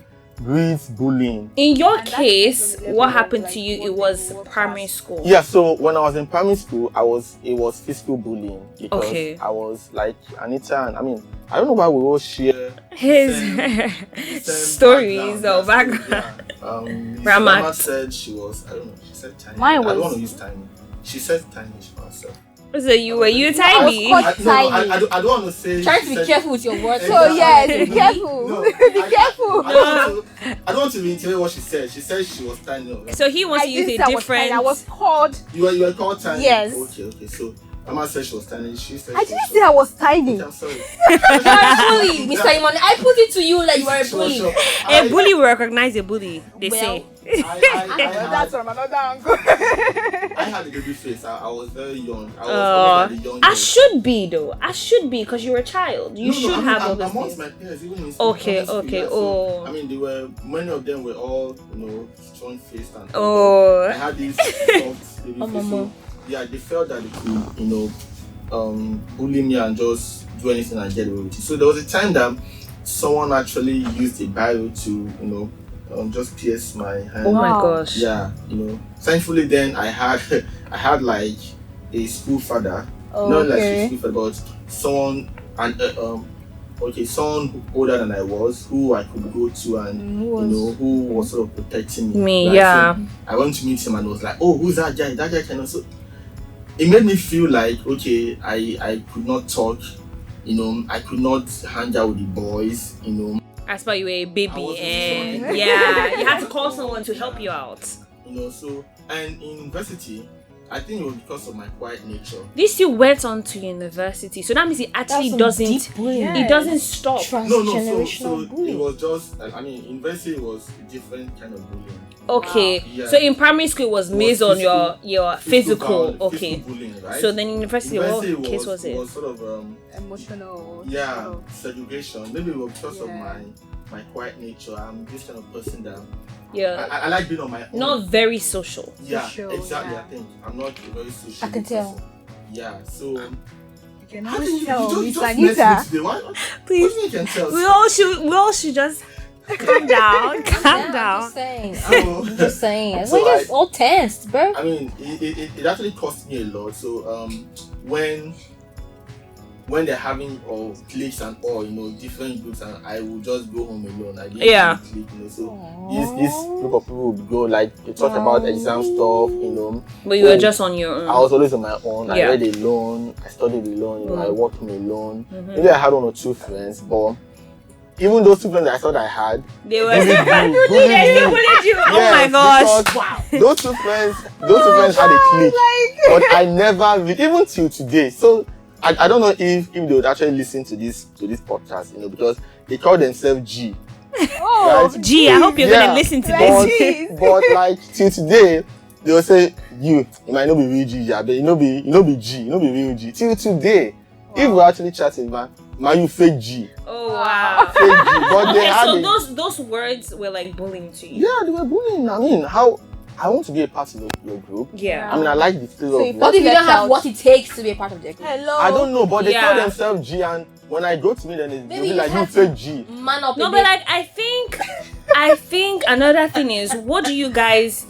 Speaker 6: bullying.
Speaker 2: In your
Speaker 7: And that's
Speaker 2: case,
Speaker 7: on the
Speaker 2: what
Speaker 7: level
Speaker 2: happened
Speaker 7: of,
Speaker 2: to
Speaker 7: like,
Speaker 2: you?
Speaker 7: what
Speaker 2: It
Speaker 7: they
Speaker 2: was
Speaker 7: walk
Speaker 2: primary
Speaker 7: past.
Speaker 2: school.
Speaker 6: Yeah, so when I was in primary school, it was physical bullying, because
Speaker 2: Okay.
Speaker 6: I was like Anita, and I mean, I don't know why we all share
Speaker 2: His
Speaker 6: same
Speaker 2: stories or background.
Speaker 6: Yeah.
Speaker 2: Ramat.
Speaker 6: Rama said she was, I don't know, she said tiny.
Speaker 7: Mine
Speaker 6: I don't
Speaker 7: was-
Speaker 6: want to use tiny. She said tiny for herself.
Speaker 2: So were you tiny?
Speaker 7: called-
Speaker 6: I
Speaker 7: Tiny.
Speaker 6: don't want to say.
Speaker 5: Trying
Speaker 6: she
Speaker 5: to be
Speaker 6: said-
Speaker 5: careful with your words.
Speaker 7: So yes, be careful.
Speaker 6: No,
Speaker 7: Be careful.
Speaker 6: I don't want to reiterate what she said. She said she was tiny.
Speaker 2: So he wants
Speaker 7: I
Speaker 2: to use
Speaker 7: didn't
Speaker 2: a
Speaker 7: say I was tiny.
Speaker 2: different.
Speaker 7: I was called.
Speaker 6: You were called tiny.
Speaker 7: Yes.
Speaker 6: Okay. So Mama said she was tiny. She said
Speaker 7: I
Speaker 6: she
Speaker 7: didn't
Speaker 6: was
Speaker 7: say I was tiny.
Speaker 6: I'm sorry.
Speaker 5: You are a bully, Mr. Imani. I put it to you like you are a
Speaker 6: Sure,
Speaker 5: bully.
Speaker 6: sure.
Speaker 2: A bully will recognize a bully. They
Speaker 5: Well,
Speaker 2: say.
Speaker 7: That's from another angle.
Speaker 6: I had a baby face. I was very young. I was always the young
Speaker 2: I
Speaker 6: girl.
Speaker 2: should be though. I should be because you're a child. You
Speaker 6: No,
Speaker 2: should
Speaker 6: I mean,
Speaker 2: have all
Speaker 6: I'm
Speaker 2: those
Speaker 6: amongst
Speaker 2: things.
Speaker 6: my peers, even in school.
Speaker 2: Okay,
Speaker 6: primary school,
Speaker 2: okay,
Speaker 6: yeah,
Speaker 2: oh.
Speaker 6: I mean, many of them were all, strong faced and.
Speaker 2: Oh.
Speaker 6: I had this soft baby face. So, yeah, they felt that they could, bully me and just do anything and get away with it. So there was a time that someone actually used a biro to, just pierce my hand.
Speaker 2: Oh my
Speaker 7: Wow.
Speaker 2: gosh.
Speaker 6: Yeah, Thankfully, then I had like a school father, not like a school father, but someone someone older than I was, who I could go to and who was sort of protecting me. Right?
Speaker 2: Yeah.
Speaker 6: So I went to meet him and was like, oh, who's that guy? That guy can also. It made me feel like I could not talk, I could not hang out with the boys,
Speaker 2: As per you were a
Speaker 6: I
Speaker 2: baby,
Speaker 6: wasn't
Speaker 2: and
Speaker 6: strong.
Speaker 2: yeah, you had to call someone to help you out.
Speaker 6: So and in university, I think it was because of my quiet nature.
Speaker 2: This you went on to university, so that means it actually doesn't. It doesn't stop.
Speaker 6: No, so it was just. I mean, university was a different kind of bullying.
Speaker 2: Okay,
Speaker 6: Yeah.
Speaker 2: so in primary school it was based on your physical.
Speaker 6: violence,
Speaker 2: Okay,
Speaker 6: physical bullying, right?
Speaker 2: so then in university, what case was it?
Speaker 6: Was sort of
Speaker 7: Emotional.
Speaker 6: segregation. Maybe it was because of my quiet nature. I'm this kind of person that
Speaker 2: Yeah,
Speaker 6: I like being on my own.
Speaker 2: not very social.
Speaker 6: Yeah,
Speaker 7: social,
Speaker 6: exactly.
Speaker 7: yeah.
Speaker 6: I think I'm not a very social.
Speaker 5: I can tell.
Speaker 6: person. Yeah, so
Speaker 7: You can
Speaker 6: how do
Speaker 7: always
Speaker 6: you
Speaker 7: tell,
Speaker 6: just
Speaker 7: Miss
Speaker 6: met me
Speaker 7: Anita.
Speaker 6: today? What
Speaker 2: Please,
Speaker 6: do you mean you can tell?
Speaker 2: we all should just calm down, calm
Speaker 5: I'm
Speaker 2: down.
Speaker 5: just saying.
Speaker 6: So-
Speaker 5: I'm just saying.
Speaker 6: So
Speaker 5: We're just all tensed, bro.
Speaker 6: I mean, it actually cost me a lot. So when they're having cliques and all, different groups, and I will just go home alone. I didn't
Speaker 2: Yeah.
Speaker 6: have a clique, So this group of people would go they talk about exam stuff,
Speaker 2: But you were just on your own.
Speaker 6: I was always on my own. I
Speaker 2: Yeah.
Speaker 6: read alone. I studied alone. I worked home alone.
Speaker 2: Mhm.
Speaker 6: Maybe I had 1 or 2 friends, but even those 2 friends I thought I had,
Speaker 2: They were
Speaker 6: bullied me.
Speaker 2: they still bullied you. Oh my
Speaker 6: Yes,
Speaker 2: gosh!
Speaker 6: because
Speaker 2: Wow.
Speaker 6: Those two friends had a clique, but I never, even till today. So I don't know if they would actually listen to this podcast, because they call themselves G.
Speaker 7: Oh,
Speaker 6: Right?
Speaker 2: Gee, I hope you're gonna listen to
Speaker 6: but,
Speaker 2: this.
Speaker 6: but like till today, they will say you might not be real G, yeah, but you know be G, you know be real G. Till today, if we actually chatting, man, you fake G,
Speaker 2: Oh wow.
Speaker 6: fake G. But they
Speaker 2: Okay,
Speaker 6: had
Speaker 2: so those words were like bullying to you.
Speaker 6: yeah, they were bullying. I mean, how I want to be a part of your group.
Speaker 2: Yeah.
Speaker 6: I mean, I like the feel
Speaker 7: So
Speaker 6: of
Speaker 7: if
Speaker 6: it.
Speaker 5: What if you don't have
Speaker 7: Out.
Speaker 5: what it takes to be a part of their group?
Speaker 7: hello.
Speaker 6: I don't know, but they
Speaker 2: Yeah.
Speaker 6: call themselves G, and when I go to meet them, they'll
Speaker 5: Maybe
Speaker 6: be
Speaker 5: you
Speaker 6: like, you
Speaker 5: have to-
Speaker 6: fake G.
Speaker 5: Man up.
Speaker 2: No,
Speaker 5: a
Speaker 2: but
Speaker 5: bit.
Speaker 2: like I think another thing is, what do you guys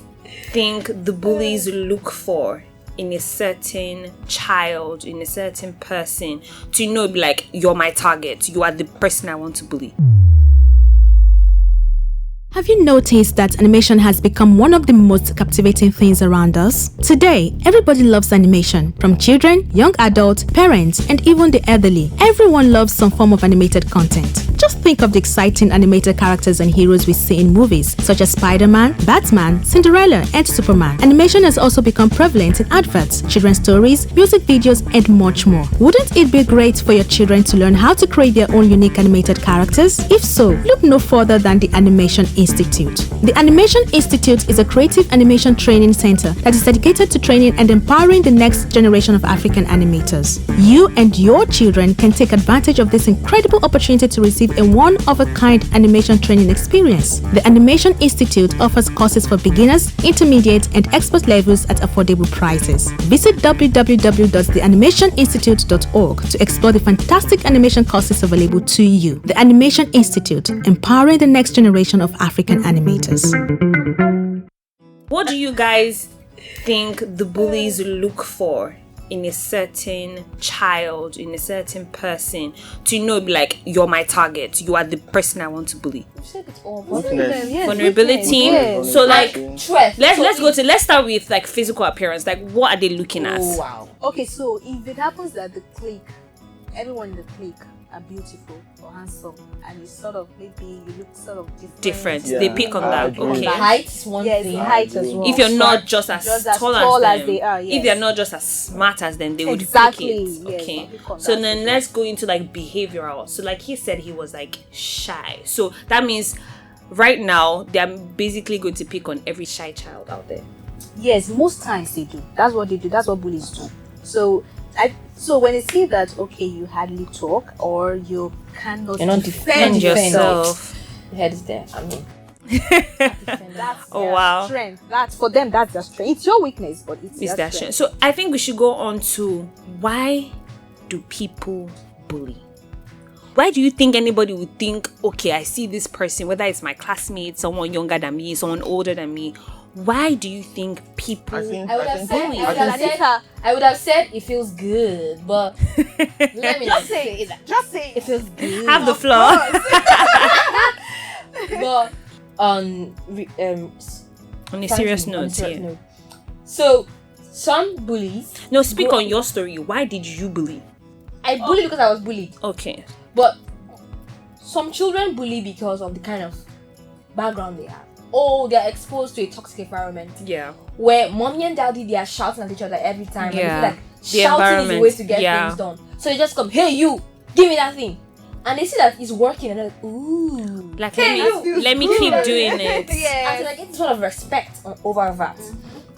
Speaker 2: think the bullies look for in a certain child, in a certain person, to know like you're my target, you are the person I want to bully?
Speaker 3: Have you noticed that animation has become one of the most captivating things around us? Today, everybody loves animation, from children, young adults, parents, and even the elderly. Everyone loves some form of animated content. Just think of the exciting animated characters and heroes we see in movies, such as Spider-Man, Batman, Cinderella, and Superman. Animation has also become prevalent in adverts, children's stories, music videos, and much more. Wouldn't it be great for your children to learn how to create their own unique animated characters? If so, look no further than the Animation Institute. The Animation Institute is a creative animation training center that is dedicated to training and empowering the next generation of African animators. You and your children can take advantage of this incredible opportunity to receive a one-of-a-kind animation training experience. The Animation Institute offers courses for beginners, intermediate, and expert levels at affordable prices. Visit www.theanimationinstitute.org to explore the fantastic animation courses available to you. The Animation Institute, empowering the next generation of African animators.
Speaker 2: What do you guys think the bullies look for in a certain child, in a certain person, to know like you're my target, you are the person I want to bully?
Speaker 5: You said it all.
Speaker 6: Weakness.
Speaker 2: Vulnerability.
Speaker 5: Yes.
Speaker 2: So like
Speaker 5: Trust.
Speaker 2: let's start with like physical appearance. Like what are they looking at?
Speaker 5: Oh wow.
Speaker 7: Okay, so if it happens that the clique, everyone in the clique are beautiful or handsome, and you sort of maybe you look sort of different.
Speaker 2: They pick on
Speaker 6: I
Speaker 2: that.
Speaker 6: agree.
Speaker 2: Okay.
Speaker 5: The height is one
Speaker 7: Yes,
Speaker 5: thing.
Speaker 7: the height as well.
Speaker 2: If you're not just as tall as them,
Speaker 7: they are, yes.
Speaker 2: if you're not just as smart as them, they would
Speaker 7: Exactly,
Speaker 2: pick it.
Speaker 7: yes,
Speaker 2: Okay.
Speaker 7: they'll pick on
Speaker 2: So
Speaker 7: that
Speaker 2: then
Speaker 7: as
Speaker 2: let's go into like behavioral. So like he said, he was like shy. So that means right now they're basically going to pick on every shy child out there.
Speaker 7: Yes, most times they do. That's what they do. That's what bullies do. So when they see that, okay, you hardly talk or you cannot
Speaker 5: You're not
Speaker 2: Defend yourself.
Speaker 5: The head is there. I mean,
Speaker 7: That's
Speaker 2: Oh,
Speaker 7: their
Speaker 2: wow.
Speaker 7: strength. That's for them. That's their strength. It's your weakness, but it's
Speaker 2: Is
Speaker 7: their
Speaker 2: that
Speaker 7: strength.
Speaker 2: shit? So I think we should go on to why do people bully? Why do you think anybody would think, okay, I see this person, whether it's my classmate, someone younger than me, someone older than me, why do you think people
Speaker 6: I think
Speaker 5: I would have said,
Speaker 2: bully?
Speaker 5: I would have said it feels good, but let me just say that.
Speaker 7: Just say
Speaker 5: It feels good.
Speaker 2: have the floor?
Speaker 5: But on
Speaker 2: On a serious note,
Speaker 5: serious
Speaker 2: yeah.
Speaker 5: note. So some bullies.
Speaker 2: No, speak on your story. Why did you bully?
Speaker 5: I bullied because I was bullied.
Speaker 2: Okay.
Speaker 5: But some children bully because of the kind of background they have. Oh, they're exposed to a toxic environment.
Speaker 2: Yeah.
Speaker 5: Where mommy and daddy, they are shouting at each other every time.
Speaker 2: Yeah.
Speaker 5: And they feel like shouting is the way to get things done. So they just come, hey you, give me that thing. And they see that it's working and they're like, ooh.
Speaker 2: Like,
Speaker 5: hey,
Speaker 2: let me keep doing it.
Speaker 5: And so they get this sort of respect over that.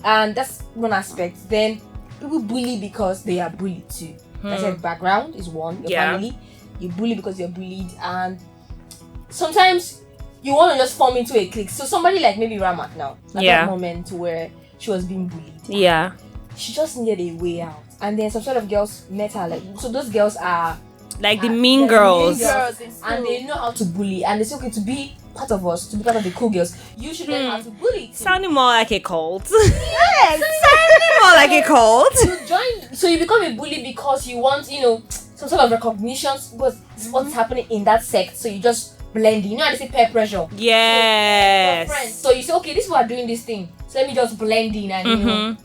Speaker 5: And that's one aspect. Then people bully because they are bullied too. I said background is one, your family. You bully because you're bullied, and sometimes you want to just form into a clique. So somebody like maybe Ramat now, at that moment where she was being bullied.
Speaker 2: Yeah.
Speaker 5: She just needed a way out. And then some sort of girls met her, like, so those girls are
Speaker 2: like the mean girls.
Speaker 5: And they know how to bully, and they say, okay, to be part of us, to be part of the cool girls, you should learn how to bully too.
Speaker 2: Sounding more like a cult.
Speaker 5: Yes,
Speaker 2: sounding more like a cult.
Speaker 5: You join, so you become a bully because you want, some sort of recognition, because what's happening in that sect, so you just blend in. You know how they say peer pressure?
Speaker 2: Yes.
Speaker 5: So, friends. So you say, okay, this is why I'm doing this thing, so let me just blend in and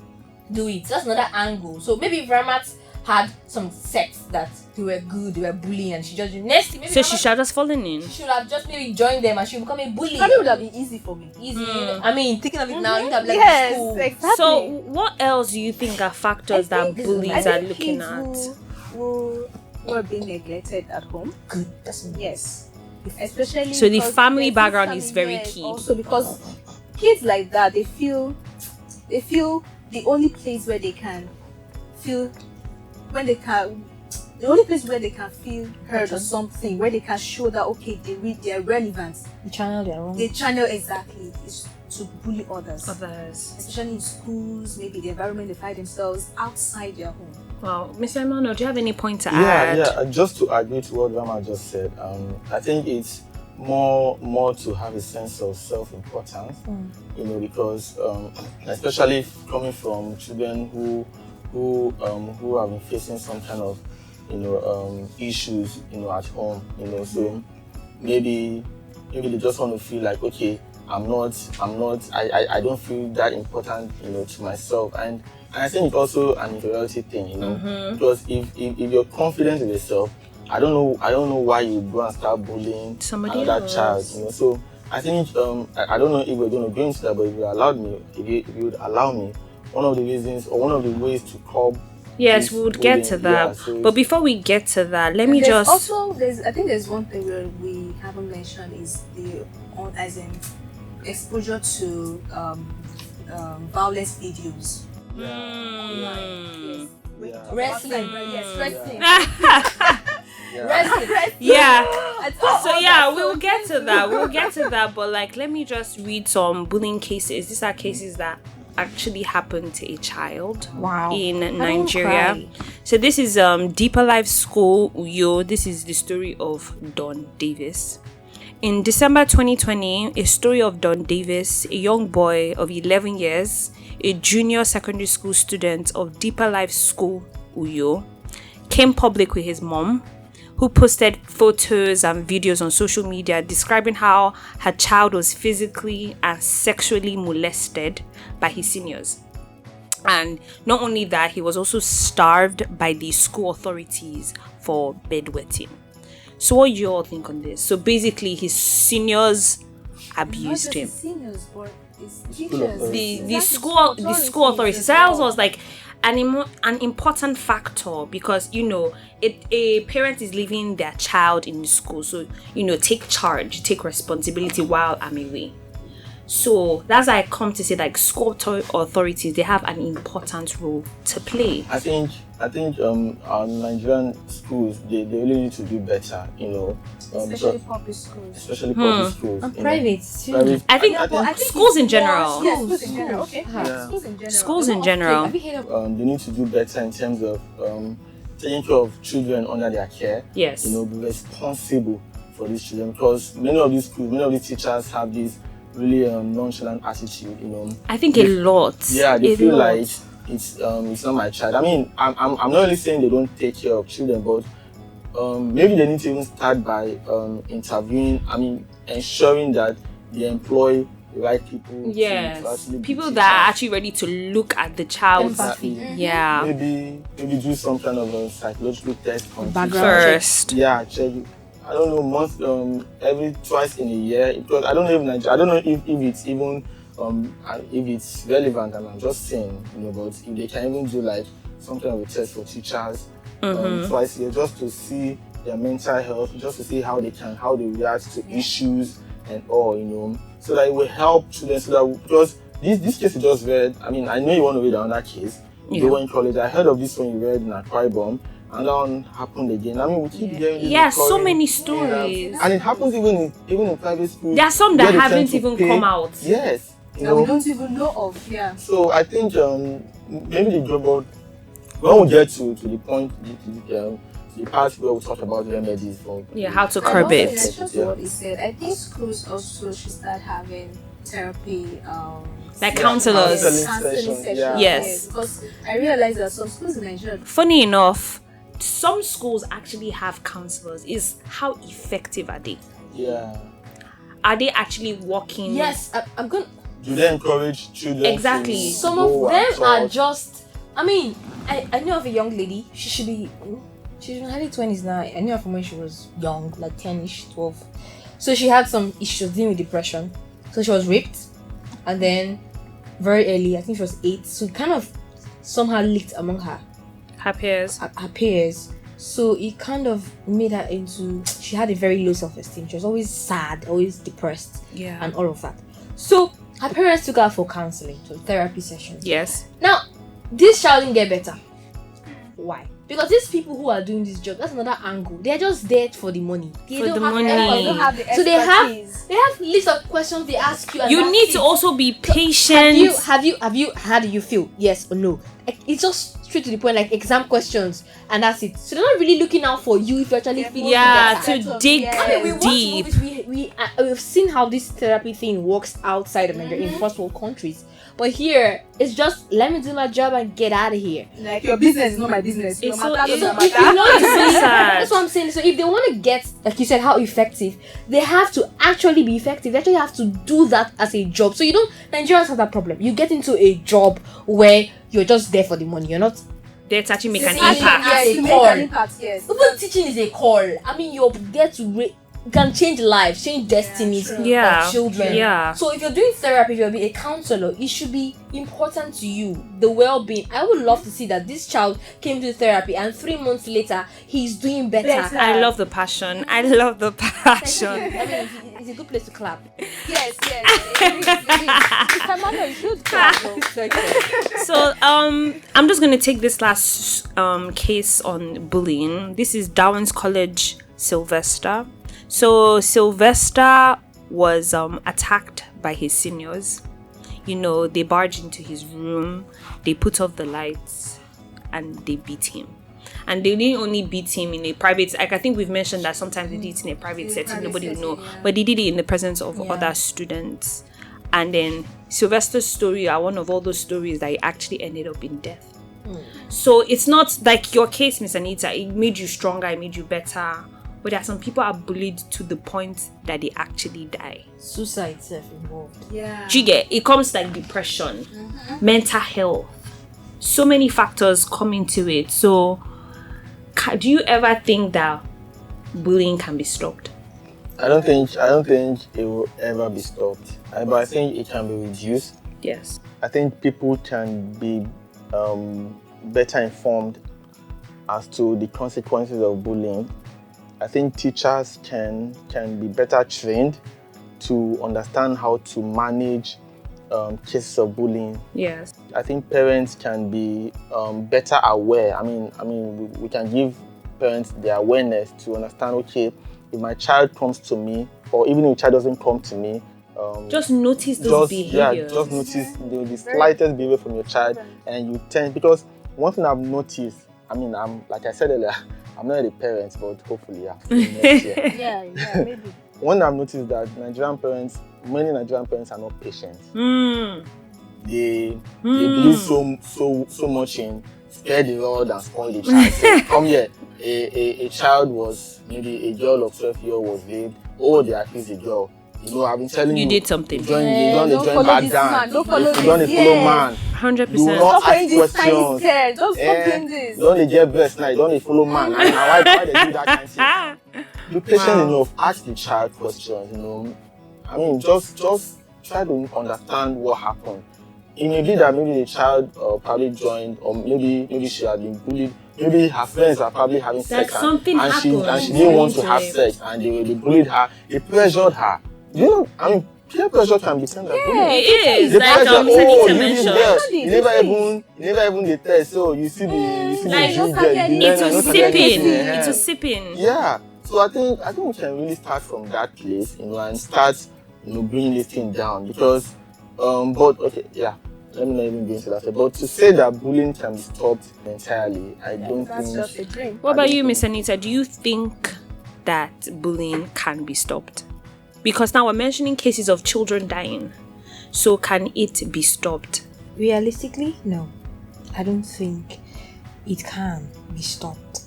Speaker 5: do it. So that's another angle. So maybe if Ramat had some sects that they were good, they were bullying, and she just next thing, maybe
Speaker 2: so she should have just fallen in.
Speaker 5: She should have just maybe joined them and she would become a bully.
Speaker 7: Probably would have been easy for me.
Speaker 5: Easy. I mean, thinking of it now, you'd have
Speaker 7: Yes,
Speaker 5: school.
Speaker 7: exactly.
Speaker 2: So what else do you think are factors that bullies are looking at?
Speaker 7: Who are being neglected at home.
Speaker 5: Good. That's
Speaker 7: Yes. Especially
Speaker 2: so the
Speaker 7: because
Speaker 2: family
Speaker 7: there's
Speaker 2: background
Speaker 7: this
Speaker 2: is very
Speaker 7: family
Speaker 2: key.
Speaker 7: Also because kids like that, they feel the only place where they can feel the only place where they can feel heard or something, where they can show that okay, they are relevant.
Speaker 5: the channel they're on.
Speaker 7: The channel exactly is to bully others.
Speaker 2: Especially
Speaker 7: Especially in schools, maybe the environment they find themselves outside their home.
Speaker 2: Wow, Mr. Emmanuel, do you have any point to add?
Speaker 6: Yeah. Just to agree to what Rama just said, I think it's more to have a sense of self-importance, because especially coming from children who have been facing some kind of issues at home, so maybe they just want to feel like, okay, I don't feel that important to myself, and I think it's also an inferiority thing, because if you're confident in yourself, I don't know why you go and start bullying another child, so I think I don't know if we're going to go into that, but if you would allow me, one of the reasons or one of the ways to curb.
Speaker 2: Yes, we would get to that. But before we get to that, let me just.
Speaker 7: Also, I think there's one thing where we haven't mentioned is as in exposure to violence videos.
Speaker 5: Wrestling.
Speaker 7: Yes, wrestling.
Speaker 5: Wrestling.
Speaker 2: Yeah. So yeah, we'll get to that. But let me just read some bullying cases. These are cases that actually happened to a child in Nigeria. So this is Deeper Life School Uyo. This is the story of Don Davis. In December 2020, a story of Don Davis, a young boy of 11 years, a junior secondary school student of Deeper Life School Uyo, came public with his mom, who posted photos and videos on social media describing how her child was physically and sexually molested by his seniors. And not only that, he was also starved by the school authorities for bedwetting. So what do you all think on this? So basically, his seniors abused him.
Speaker 7: Seniors, but it's teachers.
Speaker 2: The school authorities. So that was like an important factor, because a parent is leaving their child in the school, so take charge, take responsibility while I'm away. So that's why I come to say, like, school authorities, they have an important role to play.
Speaker 6: I think our Nigerian schools, they really need to do better,
Speaker 7: especially public schools.
Speaker 6: Especially public schools.
Speaker 5: And private.
Speaker 2: I think schools in general.
Speaker 7: Yes, schools in general. Okay.
Speaker 6: Yeah.
Speaker 7: Schools in general.
Speaker 5: Have you heard of
Speaker 6: they need to do better in terms of taking care of children under their care.
Speaker 2: Yes.
Speaker 6: Be responsible for these children, because many of these schools, many of these teachers have this really nonchalant attitude.
Speaker 2: I think a lot.
Speaker 6: Yeah, they feel like it's not my child. I mean, I'm not really saying they don't take care of children, but maybe they need to even start by interviewing. I mean, ensuring that they employ the right people.
Speaker 2: Yes,
Speaker 6: to actually be
Speaker 2: people
Speaker 6: teachers.
Speaker 2: that are actually ready to look at the child's.
Speaker 6: Exactly.
Speaker 2: Yeah.
Speaker 6: Maybe do some kind of a psychological test on
Speaker 2: first.
Speaker 6: Yeah, check I don't know, once every twice in a year, because I don't know if it's even if it's relevant, and I'm just saying, but if they can even do like some kind of a test for teachers twice a year, just to see their mental health, just to see how they react to issues and all, so that it will help children. So that because this case you just read, I mean, I know you want to read another case. You were in college. I heard of this one you read in Akwa Ibom, and that one happened again. I mean, we keep hearing this.
Speaker 2: Yeah, so many stories.
Speaker 6: And it happens even in private schools.
Speaker 2: There are some that haven't even come out.
Speaker 6: Yes.
Speaker 5: That we don't even know of. Yeah.
Speaker 6: So I think maybe the global, when we get to the point, the part where we talk about remedies for
Speaker 2: how to curb it.
Speaker 5: Just what he said. I think schools also should start having therapy.
Speaker 2: Like counselors.
Speaker 5: Counseling sessions.
Speaker 2: Yes.
Speaker 5: Because I realized that some schools in Nigeria.
Speaker 2: Funny enough, some schools actually have counselors. Is how effective are they?
Speaker 6: Yeah.
Speaker 2: Are they actually working?
Speaker 5: Yes, I'm going.
Speaker 6: Do they encourage children?
Speaker 2: Exactly.
Speaker 5: Some of them are just. I mean, I know of a young lady. She's in her early 20s now. I knew her from when she was young, like 10ish, 12. So she had some issues dealing with depression. So she was raped, and then very early, I think she was 8. So it kind of somehow leaked among her peers. So it kind of made her into. She had a very low self-esteem. She was always sad, always depressed, and all of that. So her parents took her for counseling, so therapy sessions.
Speaker 2: Yes.
Speaker 5: Now, this child didn't get better. Why? Because these people who are doing this job, that's another angle. They're just there for the money. They don't have the
Speaker 7: So
Speaker 5: they have list of questions they ask you. And
Speaker 2: You need to also be patient.
Speaker 5: Have you how do you feel? Yes or no? It's just straight to the point, like exam questions, and that's it. So they're not really looking out for you if you're actually feeling
Speaker 2: to dig deep.
Speaker 5: We've seen how this therapy thing works outside of Nigeria in first world countries. But here, it's just let me do my job and get out of here.
Speaker 7: Like your business is not my business.
Speaker 2: It's
Speaker 5: That's what I'm saying. So if they want to get, like you said, how effective, they have to actually be effective. They actually have to do that as a job. So Nigerians have that problem. You get into a job where you're just there for the money. You're not
Speaker 2: there to actually make an
Speaker 5: Teaching
Speaker 2: impact.
Speaker 5: is a call.
Speaker 7: Yes.
Speaker 5: Even teaching is a call. I mean, you're there to can change lives, change destinies of children.
Speaker 2: Yeah.
Speaker 5: So if you're doing therapy, if you're being a counselor, it should be important to you, the well-being. I would love to see that this child came to therapy and 3 months later he's doing better.
Speaker 2: I love the passion. I
Speaker 5: mean, it's a good place to clap.
Speaker 7: Yes. Mr. Mano, you should clap.
Speaker 2: So I'm just gonna take this last case on bullying. This is Darwin's College Sylvester. So Sylvester was attacked by his seniors. They barged into his room, they put off the lights, and they beat him. And they didn't only beat him in a private, like I think we've mentioned that sometimes they did it in a private setting, nobody would know. But they did it in the presence of other students. And then Sylvester's story are one of all those stories that he actually ended up in death. So it's not like your case, Miss Anita, it made you stronger, it made you better. But there are some people are bullied to the point that they actually die.
Speaker 5: Suicide itself involved.
Speaker 7: Yeah.
Speaker 2: Do you get it? Comes like depression, mental health. So many factors come into it. So, do you ever think that bullying can be stopped?
Speaker 6: I don't think it will ever be stopped. But I think it can be reduced.
Speaker 2: Yes.
Speaker 6: I think people can be better informed as to the consequences of bullying. I think teachers can be better trained to understand how to manage cases of bullying.
Speaker 2: Yes.
Speaker 6: I think parents can be better aware. I mean, we can give parents the awareness to understand, okay, if my child comes to me, or even if a child doesn't come to me,
Speaker 2: just notice those behaviors.
Speaker 6: Yeah, just notice the slightest behavior from your child, and you tend, because one thing I've noticed, I mean, like I said earlier, I'm not a parent, but hopefully, next year.
Speaker 7: Yeah, maybe.
Speaker 6: One thing I've noticed that many Nigerian parents are not patient. They believe so much in spare the rod and spoil the child. So come here, a child was, maybe a girl of 12 years was raped. Oh, they accused the girl. I've been telling you.
Speaker 2: You did something.
Speaker 6: You don't follow man.
Speaker 7: Don't follow
Speaker 6: You don't follow man.
Speaker 2: 100%.
Speaker 6: Do not ask questions.
Speaker 7: Don't stop doing this.
Speaker 6: Don't get best now. You don't follow man. Why they do that kind of thing?
Speaker 9: be patient enough, ask the child questions, I mean, just try to understand what happened. It may be that maybe the child probably joined, or maybe she had been bullied. Maybe her friends are probably having sex and she didn't want to have sex, and they bullied her, they pressured her. I mean, peer pressure can be kind of bullying.
Speaker 2: It is.
Speaker 9: The
Speaker 2: Like
Speaker 9: pressure,
Speaker 2: Sanita mentioned.
Speaker 9: you never even the test, so you see the
Speaker 2: Like,
Speaker 9: juice there,
Speaker 2: it was sipping. It was sipping.
Speaker 9: Yeah. So I think we can really start from that place, and start, bringing this thing down, because but okay, yeah. Let me not even go into that. But to say that bullying can be stopped entirely, I don't think.
Speaker 7: Just a dream.
Speaker 2: What about you, Miss Anita? Do you think that bullying can be stopped? Because now we're mentioning cases of children dying. So can it be stopped?
Speaker 5: Realistically, no. I don't think it can be stopped.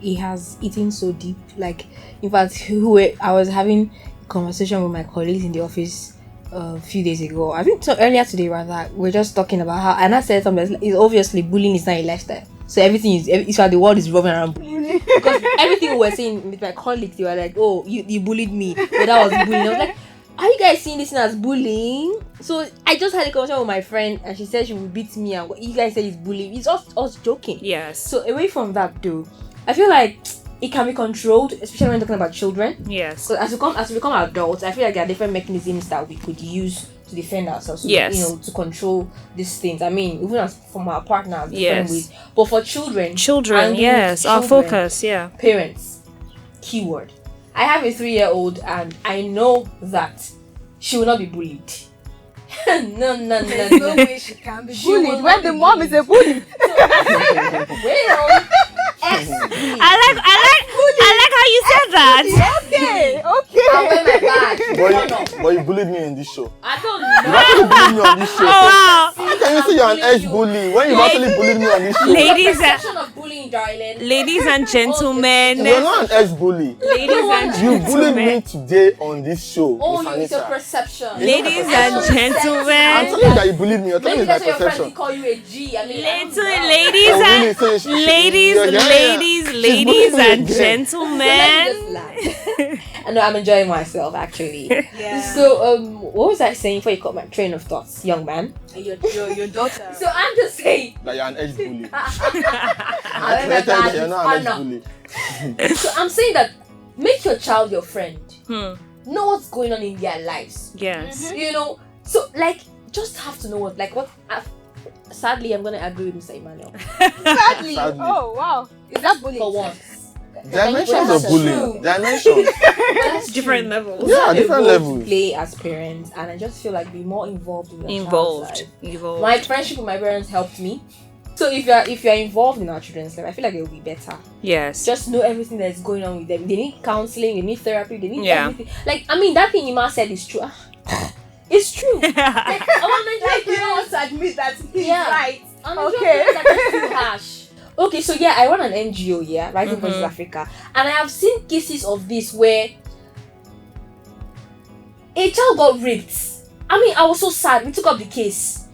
Speaker 5: It has eaten so deep. Like, in fact, I was having a conversation with my colleagues in the office a few days ago. I think so earlier today rather. We're just talking about how, and I said something. It's obviously bullying is not a lifestyle. So everything is. It's why the world is revolving around bullying. Because everything we were saying with my colleagues, they were like, "Oh, you bullied me." But that was bullying. I was like, "Are you guys seeing this thing as bullying?" So I just had a conversation with my friend, and she said she would beat me, and what you guys say is bullying. It's us joking.
Speaker 2: Yes.
Speaker 5: So away from that, though, I feel like it can be controlled, especially when talking about children.
Speaker 2: Yes.
Speaker 5: So as we become adults, I feel like there are different mechanisms that we could use to defend ourselves.
Speaker 2: Yes.
Speaker 5: To control these things. I mean, even as from our partner, different
Speaker 2: Yes.
Speaker 5: ways. But for children,
Speaker 2: Yes. Our focus, yeah.
Speaker 5: Parents, keyword. I have a 3-year-old, and I know that she will not be bullied. No.
Speaker 7: No way she can be
Speaker 5: She will
Speaker 7: bullied
Speaker 5: not
Speaker 7: when
Speaker 5: be
Speaker 7: the mom is a bully.
Speaker 5: Well, ex-bully.
Speaker 2: I like how you said that.
Speaker 7: Okay.
Speaker 5: I'll wear my badge.
Speaker 9: But you bullied me in this show.
Speaker 5: I don't
Speaker 9: You
Speaker 5: know.
Speaker 9: actually bullied me on this show.
Speaker 2: Oh wow.
Speaker 9: How can you say you're an ex-bully when you actually bullied me on this show?
Speaker 2: Ladies and
Speaker 5: Perception of bullying, darling.
Speaker 2: ladies and gentlemen.
Speaker 9: You're not an ex-bully.
Speaker 2: Ladies and
Speaker 9: You bullied me
Speaker 2: gentlemen.
Speaker 9: today on this show.
Speaker 5: Oh,
Speaker 9: Miss
Speaker 5: no, it's your
Speaker 9: Anita.
Speaker 5: perception.
Speaker 2: Ladies and
Speaker 9: I'm
Speaker 2: gentlemen.
Speaker 9: telling you that you bullied me. You're telling
Speaker 5: Maybe
Speaker 9: me it's my
Speaker 5: that's why your friends
Speaker 9: perception.
Speaker 5: call you a G. I mean, I don't
Speaker 2: Little
Speaker 5: know.
Speaker 2: ladies
Speaker 9: Oh, really?
Speaker 2: and
Speaker 9: So
Speaker 2: ladies and
Speaker 9: again.
Speaker 2: gentlemen.
Speaker 5: I know I'm enjoying myself actually.
Speaker 7: Yeah.
Speaker 5: So what was I saying before you cut my train of thoughts, young man?
Speaker 7: Your daughter.
Speaker 5: So I'm just saying.
Speaker 9: That you're an ex-bully.
Speaker 5: I wear my
Speaker 9: I tell you that
Speaker 5: badge
Speaker 9: you're
Speaker 5: with
Speaker 9: not an
Speaker 5: honor.
Speaker 9: ex-bully.
Speaker 5: So I'm saying that make your child your friend.
Speaker 2: Hmm.
Speaker 5: Know what's going on in their lives.
Speaker 2: Yes.
Speaker 5: So like just have to know what sadly I'm gonna agree with Mr. Emmanuel
Speaker 7: Sadly.
Speaker 9: Sadly.
Speaker 7: Oh wow. Is that bullying?
Speaker 5: for once.
Speaker 9: Dimensions
Speaker 5: That's
Speaker 9: of bullying.
Speaker 5: true.
Speaker 9: Dimensions.
Speaker 5: That's
Speaker 2: Different
Speaker 5: true.
Speaker 2: levels.
Speaker 9: Yeah,
Speaker 5: A
Speaker 9: different
Speaker 5: role to
Speaker 9: levels.
Speaker 5: play as parents, and I just feel like be more involved in your child's
Speaker 2: Involved.
Speaker 5: life. My friendship with my parents helped me. So if you're involved in our children's life, I feel like it will be better.
Speaker 2: Yes.
Speaker 5: Just know everything that's going on with them. They need counseling, they need therapy, they need
Speaker 2: Yeah.
Speaker 5: everything. Like I mean, that thing Ima said is true. It's true. Like,
Speaker 7: Like you don't want to admit that he's
Speaker 5: Yeah.
Speaker 7: right.
Speaker 5: Okay. Too harsh. Okay, so yeah, I run an NGO, Rising Voices Africa, and I have seen cases of this where a child got raped. I mean, I was so sad. We took up the case.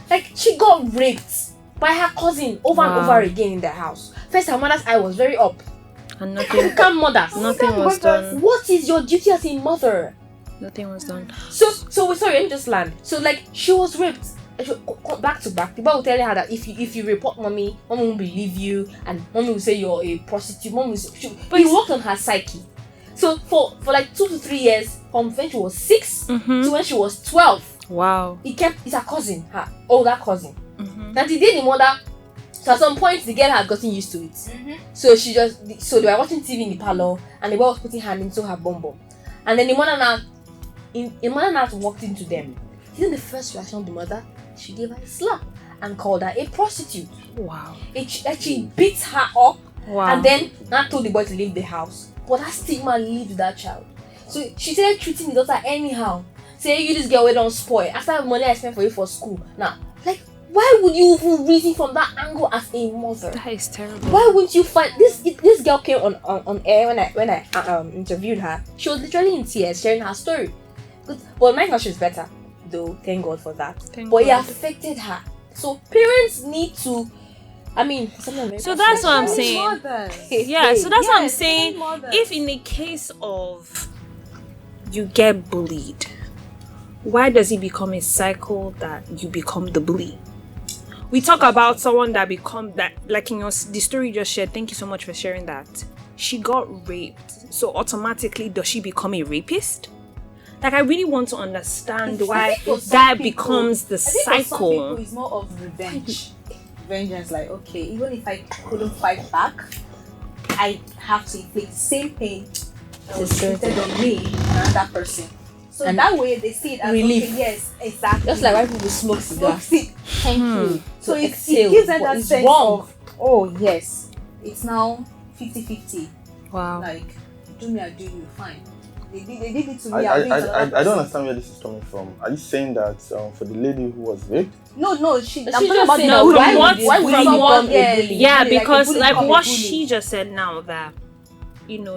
Speaker 5: Like, she got raped by her cousin over and over again in their house. First, her mother's eye was very up.
Speaker 2: And nothing.
Speaker 5: Come, mothers.
Speaker 2: Nothing was done.
Speaker 5: What is your duty as a mother?
Speaker 2: Nothing was done.
Speaker 5: So sorry, let me just land. So like she was raped. Back to back. The Bible will tell her that if you report mommy won't believe you, and mommy will say you're a prostitute. Mommy will say, but he worked on her psyche. So for like 2 to 3 years, from when she was 6 to when she was 12,
Speaker 2: Wow.
Speaker 5: it's her cousin, her older cousin. Now the day the mother, so at some point the girl had gotten used to it. So they were watching TV in the parlor, and the boy was putting hand into her bum bum, and then the mother now walked into them. Isn't the first reaction of the mother? She gave her a slap and called her a prostitute.
Speaker 2: Wow.
Speaker 5: She beat her up.
Speaker 2: Wow.
Speaker 5: And then not told the boy to leave the house. But that stigma lived that child. So she started treating the daughter anyhow. Say, you this girl, we don't spoil. After the money I spent for you for school. Now, like, why would you even reason from that angle as a mother?
Speaker 2: That is terrible.
Speaker 5: Why wouldn't you find this girl came on air when I interviewed her. She was literally in tears sharing her story. But my gosh, she's better, though. Thank God for that. But it affected her. So parents need to I mean, something very
Speaker 2: So that's what I'm
Speaker 5: personal.
Speaker 2: saying. Yeah, so that's what I'm saying. If in the case of you get bullied, why does it become a cycle that you become the bully? We talk about someone that become that, like in the story you just shared. Thank you so much for sharing that. She got raped, so automatically does she become a rapist? Like, I really want to understand why that becomes the cycle.
Speaker 8: For some people, it's more of revenge. Vengeance, like, okay, even if I couldn't fight back, I have to inflict the same pain that was inflicted on me and another person. So and that way they see it as relief. Okay, yes, exactly.
Speaker 5: Just like why people smoke cigars.
Speaker 8: Thank you. So it gives them that sense of, oh yes, it's now 50-50.
Speaker 2: Wow.
Speaker 8: Like, do me, I do you, fine. They did it to me.
Speaker 9: I don't understand where this is coming from. Are you saying that for the lady who was raped?
Speaker 8: No, I'm talking about
Speaker 5: why would you become a bully?
Speaker 2: Yeah, because like what she just said now, that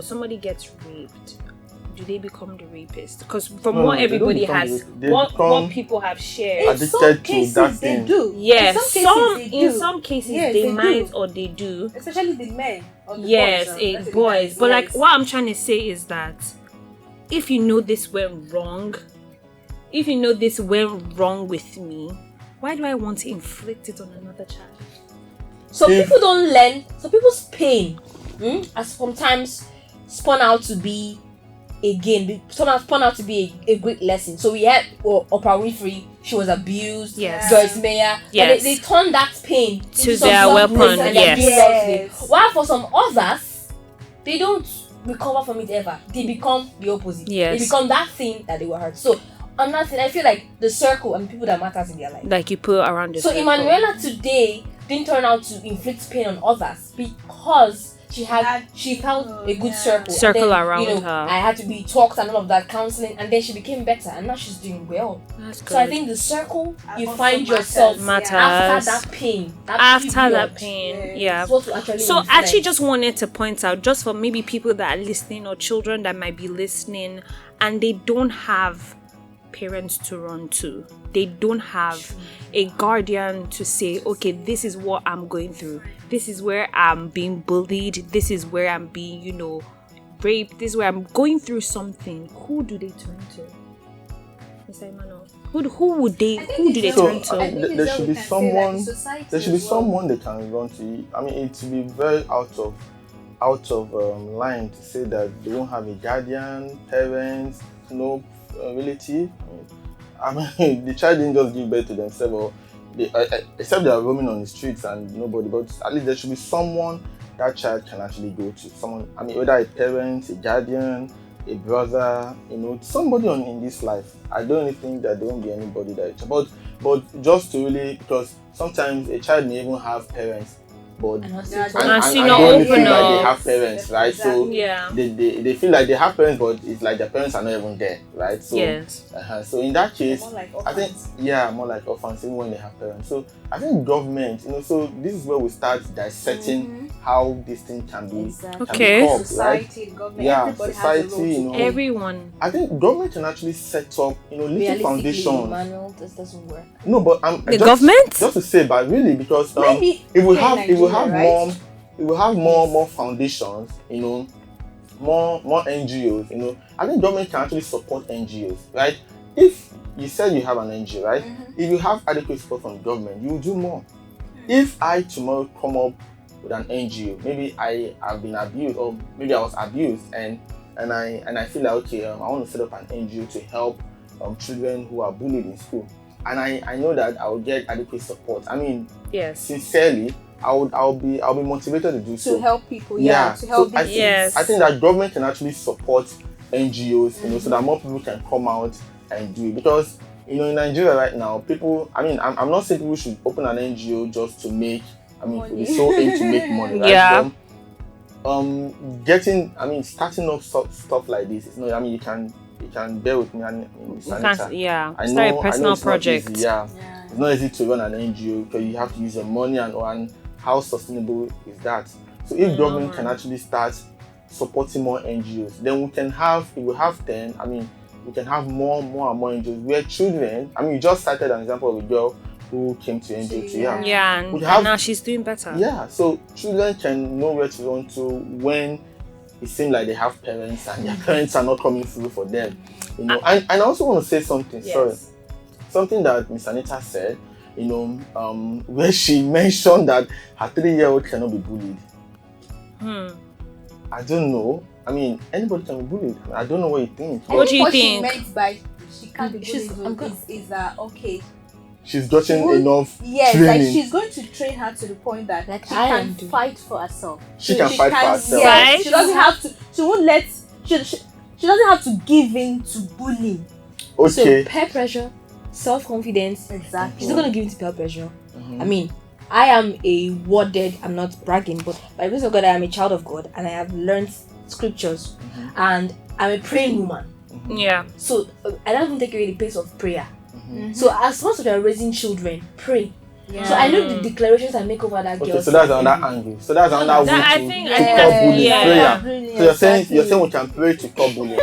Speaker 2: somebody gets raped, do they become the rapist? Because from what everybody has, what people have shared,
Speaker 9: in some cases
Speaker 8: they do.
Speaker 2: Yes, in some cases they might or they do.
Speaker 8: Especially the men.
Speaker 2: Yes, boys. But like what I'm trying to say is that if you know this went wrong, with me, why do I want to inflict it on another child?
Speaker 5: So people don't learn. So people's pain, as sometimes spun out to be a great lesson. So we had Oprah Winfrey. She was abused.
Speaker 2: Yes.
Speaker 5: Joyce Meyer.
Speaker 2: Yes.
Speaker 5: They turned that pain
Speaker 2: to their weapon.
Speaker 5: Yes. While for some others, they don't recover from it ever. They become the opposite.
Speaker 2: Yes.
Speaker 5: They become that thing that they were hurt. So another thing, I feel like the circle and people that matters in their life.
Speaker 2: Like you put around the circle.
Speaker 5: So Emanuela today didn't turn out to inflict pain on others because she felt a good circle
Speaker 2: around her.
Speaker 5: I had to be talked and all of that counseling, and then she became better, and now she's doing well.
Speaker 2: That's good.
Speaker 5: So I think the circle you find yourself
Speaker 2: matters
Speaker 5: after that pain.
Speaker 2: Yeah. So I actually just wanted to point out, just for maybe people that are listening or children that might be listening, and they don't have parents to run to. They don't have a guardian to say, okay, this is what I'm going through. This is where I'm being bullied. This is where I'm being, raped. This is where I'm going through something. Who do they turn to? Mr. Emmanuel, who do they turn to?
Speaker 9: There should be someone. There should be someone they can run to. I mean, it would be very out of line to say that they won't have a guardian, parents, no relative. I mean, the child didn't just give birth to themselves, or except they are roaming on the streets and nobody. But at least there should be someone that child can actually go to. Someone, I mean, whether a parent, a guardian, a brother, somebody in this life. I don't really think that there won't be anybody that. But just to really, because sometimes a child may even have parents, but and they only feel like they have parents, right? So they feel like they have parents, but it's like their parents are not even there, right? So so in that case, I think more like orphans even when they have parents. So I think government, so this is where we start dissecting how this thing can be solved,
Speaker 8: society,
Speaker 9: right?
Speaker 8: government,
Speaker 9: Society,
Speaker 2: everyone.
Speaker 9: I think government can actually set up, little foundation.
Speaker 5: Manual, this doesn't work.
Speaker 9: No, but
Speaker 2: government
Speaker 9: just to say, but really, because it will have more foundations, more NGOs, I think government can actually support NGOs, right? If you said you have an NGO, right? If you have adequate support from the government, you will do more. If I tomorrow come up with an NGO, maybe I have been abused, or maybe I was abused, and I feel like, okay, I want to set up an NGO to help children who are bullied in school, and I know that I will get adequate support. I mean, sincerely, I'll be motivated to do so.
Speaker 8: To help people, to help
Speaker 9: I think that government can actually support NGOs, so that more people can come out and do it. Because in Nigeria right now, people, I mean, I'm not saying people should open an NGO just to make, to be so aim to make money, right? Starting up stuff like this, it's not, I mean, you can bear with me,
Speaker 2: start a personal project.
Speaker 9: It's not easy to run an NGO because you have to use your money, and how sustainable is that? So if government can actually start supporting more NGOs, then we can have more and more NGOs where children, I mean, you just cited an example of a girl who came to NJT.
Speaker 2: Yeah, and,
Speaker 9: Would have-
Speaker 2: and now she's doing better.
Speaker 9: Yeah, so children can know where to run to when it seems like they have parents and their parents are not coming through for them. You know, and I also want to say something.
Speaker 5: Yes.
Speaker 9: Sorry, something that Miss Anita said. You know, where she mentioned that her 3-year-old cannot be bullied. I don't know. I mean, anybody can be bullied. I don't know what you think.
Speaker 2: What do you
Speaker 5: What she
Speaker 2: think?
Speaker 5: meant by she can't be
Speaker 8: She's-
Speaker 5: bullied is that okay?
Speaker 9: She's gotten
Speaker 5: Would-
Speaker 9: enough
Speaker 5: Yes,
Speaker 9: training.
Speaker 5: like she's going to train her to the point that
Speaker 8: Like
Speaker 5: she
Speaker 8: I
Speaker 5: can
Speaker 8: am doing.
Speaker 5: fight for herself.
Speaker 9: She can fight for herself.
Speaker 5: Yes,
Speaker 2: Right?
Speaker 5: she doesn't have to. She won't let. She doesn't have to give in to bullying.
Speaker 9: Okay.
Speaker 5: So peer pressure, self-confidence.
Speaker 4: Exactly.
Speaker 5: She's not gonna give in to peer pressure.
Speaker 9: Mhm.
Speaker 5: I mean, I am a worded. I'm not bragging, but by the grace of God, I am a child of God, and I have learned scriptures, and I'm a praying woman.
Speaker 2: Yeah.
Speaker 5: So I don't even take away the place of prayer.
Speaker 9: Mhm.
Speaker 5: So as much as you're raising children, pray. So I know the declarations I make over that girl.
Speaker 9: Okay, so that's another angle. So that's another way
Speaker 2: That- I
Speaker 9: to
Speaker 2: think-
Speaker 9: to
Speaker 2: I think
Speaker 9: curb
Speaker 2: that's-
Speaker 9: bullying.
Speaker 2: yeah.
Speaker 9: Prayer. So you're saying we can pray to curb bullying.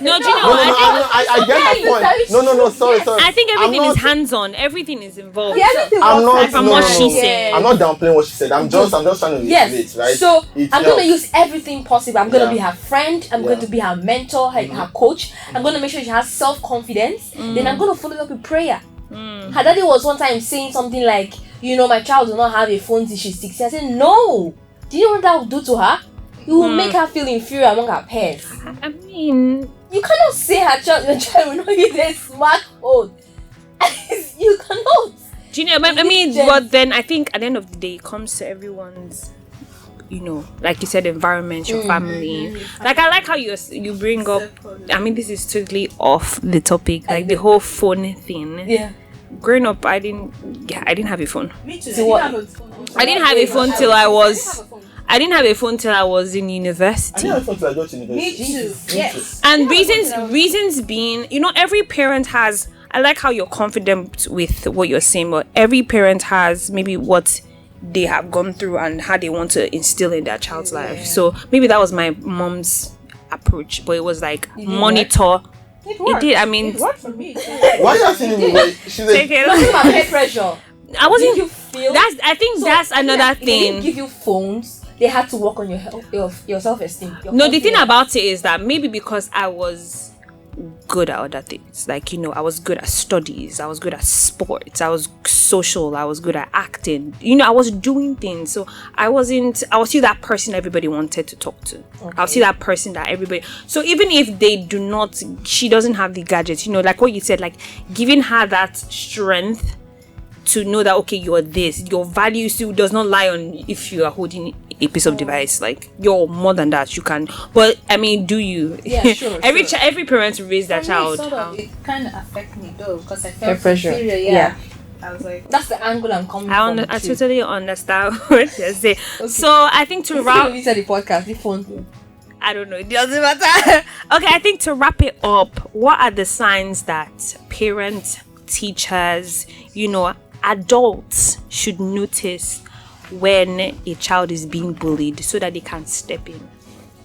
Speaker 2: No, do you know?
Speaker 9: I get my point. No, sorry.
Speaker 2: I think everything
Speaker 9: I'm not-
Speaker 2: is hands-on. Everything is involved.
Speaker 5: Yeah, everything
Speaker 9: I'm
Speaker 5: was
Speaker 9: not.
Speaker 2: Like from
Speaker 9: no,
Speaker 2: what
Speaker 9: no,
Speaker 2: she
Speaker 9: no.
Speaker 2: said.
Speaker 9: I'm not downplaying what she said. I'm just trying to
Speaker 5: Yes.
Speaker 9: relate, right?
Speaker 5: So
Speaker 9: It
Speaker 5: I'm
Speaker 9: helps.
Speaker 5: gonna use everything possible. I'm gonna
Speaker 9: Yeah.
Speaker 5: be her friend. I'm
Speaker 9: Yeah.
Speaker 5: going to be her mentor, her coach. I'm gonna make sure she has self-confidence. Then I'm gonna follow it up with prayer. Her daddy was one time saying something like, you know, my child will not have a phone till she's 16. I said, no. Do you know what that will do to her? It will make her feel inferior among her peers.
Speaker 2: I mean,
Speaker 5: You cannot say your child will not use a smartphone. You cannot.
Speaker 2: do you know? I mean,
Speaker 5: Gen-
Speaker 2: but then I think at the end of the day, it comes to everyone's, you know, like you said, environment, your family. Like I like how you bring up. I mean, this is totally off the topic, like the whole phone thing.
Speaker 5: Yeah.
Speaker 2: Growing up, I didn't have a phone.
Speaker 4: Me too.
Speaker 5: So what-
Speaker 2: I didn't have a phone till I was. I didn't have a phone till I was in
Speaker 9: I
Speaker 2: university.
Speaker 9: think I thought I got to
Speaker 4: Me
Speaker 9: university.
Speaker 4: too. Yes.
Speaker 2: And reasons being, you know, every parent has. I like how you're confident with what you're saying, but every parent has maybe what they have gone through and how they want to instill in their child's life. So maybe that was my mom's approach, but it was like monitor. It did. I mean,
Speaker 4: It worked for me too.
Speaker 9: Why are you asking me? Like, she's
Speaker 2: take
Speaker 9: a,
Speaker 2: it.
Speaker 5: Talking about peer pressure.
Speaker 2: I wasn't.
Speaker 5: Did you feel?
Speaker 2: I think
Speaker 5: So,
Speaker 2: that's another
Speaker 5: They didn't
Speaker 2: thing.
Speaker 5: give you phones. They had to work on your self-esteem. your
Speaker 2: No, the thing
Speaker 5: confidence.
Speaker 2: about it is that maybe because I was good at other things, like, you know, I was good at studies, I was good at sports, I was social, I was good at acting, you know, I was doing things. So I was still that person everybody wanted to talk to. I was still that person that everybody, so even if they do not, she doesn't have the gadgets, you know, like what you said, like giving her that strength to know that, okay, you're this, your value still does not lie on if you are holding a piece of device. Like, you're more than that. You can, but I mean, do you?
Speaker 5: Yeah, sure,
Speaker 2: every
Speaker 5: sure.
Speaker 2: every parent raise their
Speaker 4: For me,
Speaker 2: child.
Speaker 4: sort
Speaker 2: how-
Speaker 4: of, it kind of affected me though because I
Speaker 5: Peer
Speaker 4: felt
Speaker 5: pressure.
Speaker 4: inferior.
Speaker 5: Yeah.
Speaker 4: I was like,
Speaker 5: That's the angle I'm coming
Speaker 2: I
Speaker 5: from.
Speaker 2: totally understand what you're saying. So I think to wrap,
Speaker 5: We said the podcast, the phone.
Speaker 2: I don't know, it doesn't matter. Okay, I think to wrap it up, what are the signs that parents, teachers, you know, adults should notice when a child is being bullied so that they can step in?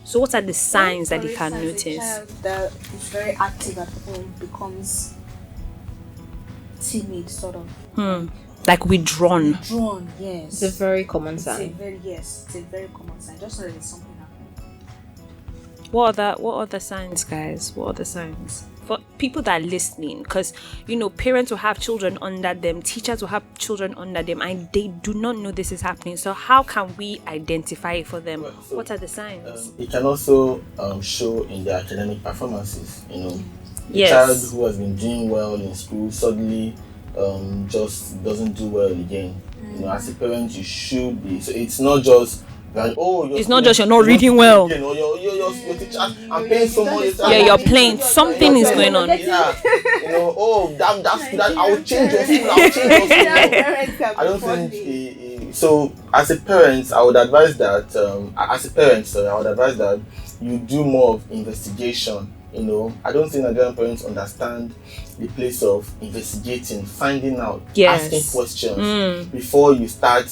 Speaker 2: So what are the signs that they can
Speaker 4: for instance,
Speaker 2: notice?
Speaker 4: A child that is very active at home becomes timid, sort of
Speaker 2: Like withdrawn.
Speaker 4: drawn. Yes.
Speaker 5: It's a very common
Speaker 4: It's a
Speaker 5: sign.
Speaker 4: very it's a very common sign. Just know that there's something happening.
Speaker 2: What other signs, guys? What other signs? For people that are listening, because, you know, parents will have children under them, teachers will have children under them, and they do not know this is happening. So how can we identify it for them?
Speaker 9: Well, so,
Speaker 2: What are the signs?
Speaker 9: it can also show in their academic performances. You know, a
Speaker 2: Yes.
Speaker 9: child who has been doing well in school suddenly just doesn't do well again. You know, as a parent, you should be. So it's not just that, oh,
Speaker 2: It's not just you're not reading well.
Speaker 9: You know, your teacher, I'm paying so much.
Speaker 2: Yeah, you're playing. Something is going on.
Speaker 9: Yeah, you know, oh, that I will change your school. I will change your school. I don't think so. As a parent, I would advise that. I would advise that you do more of investigation. You know, I don't think Nigerian parents understand the place of investigating, finding out,
Speaker 2: Yes.
Speaker 9: asking questions before you start.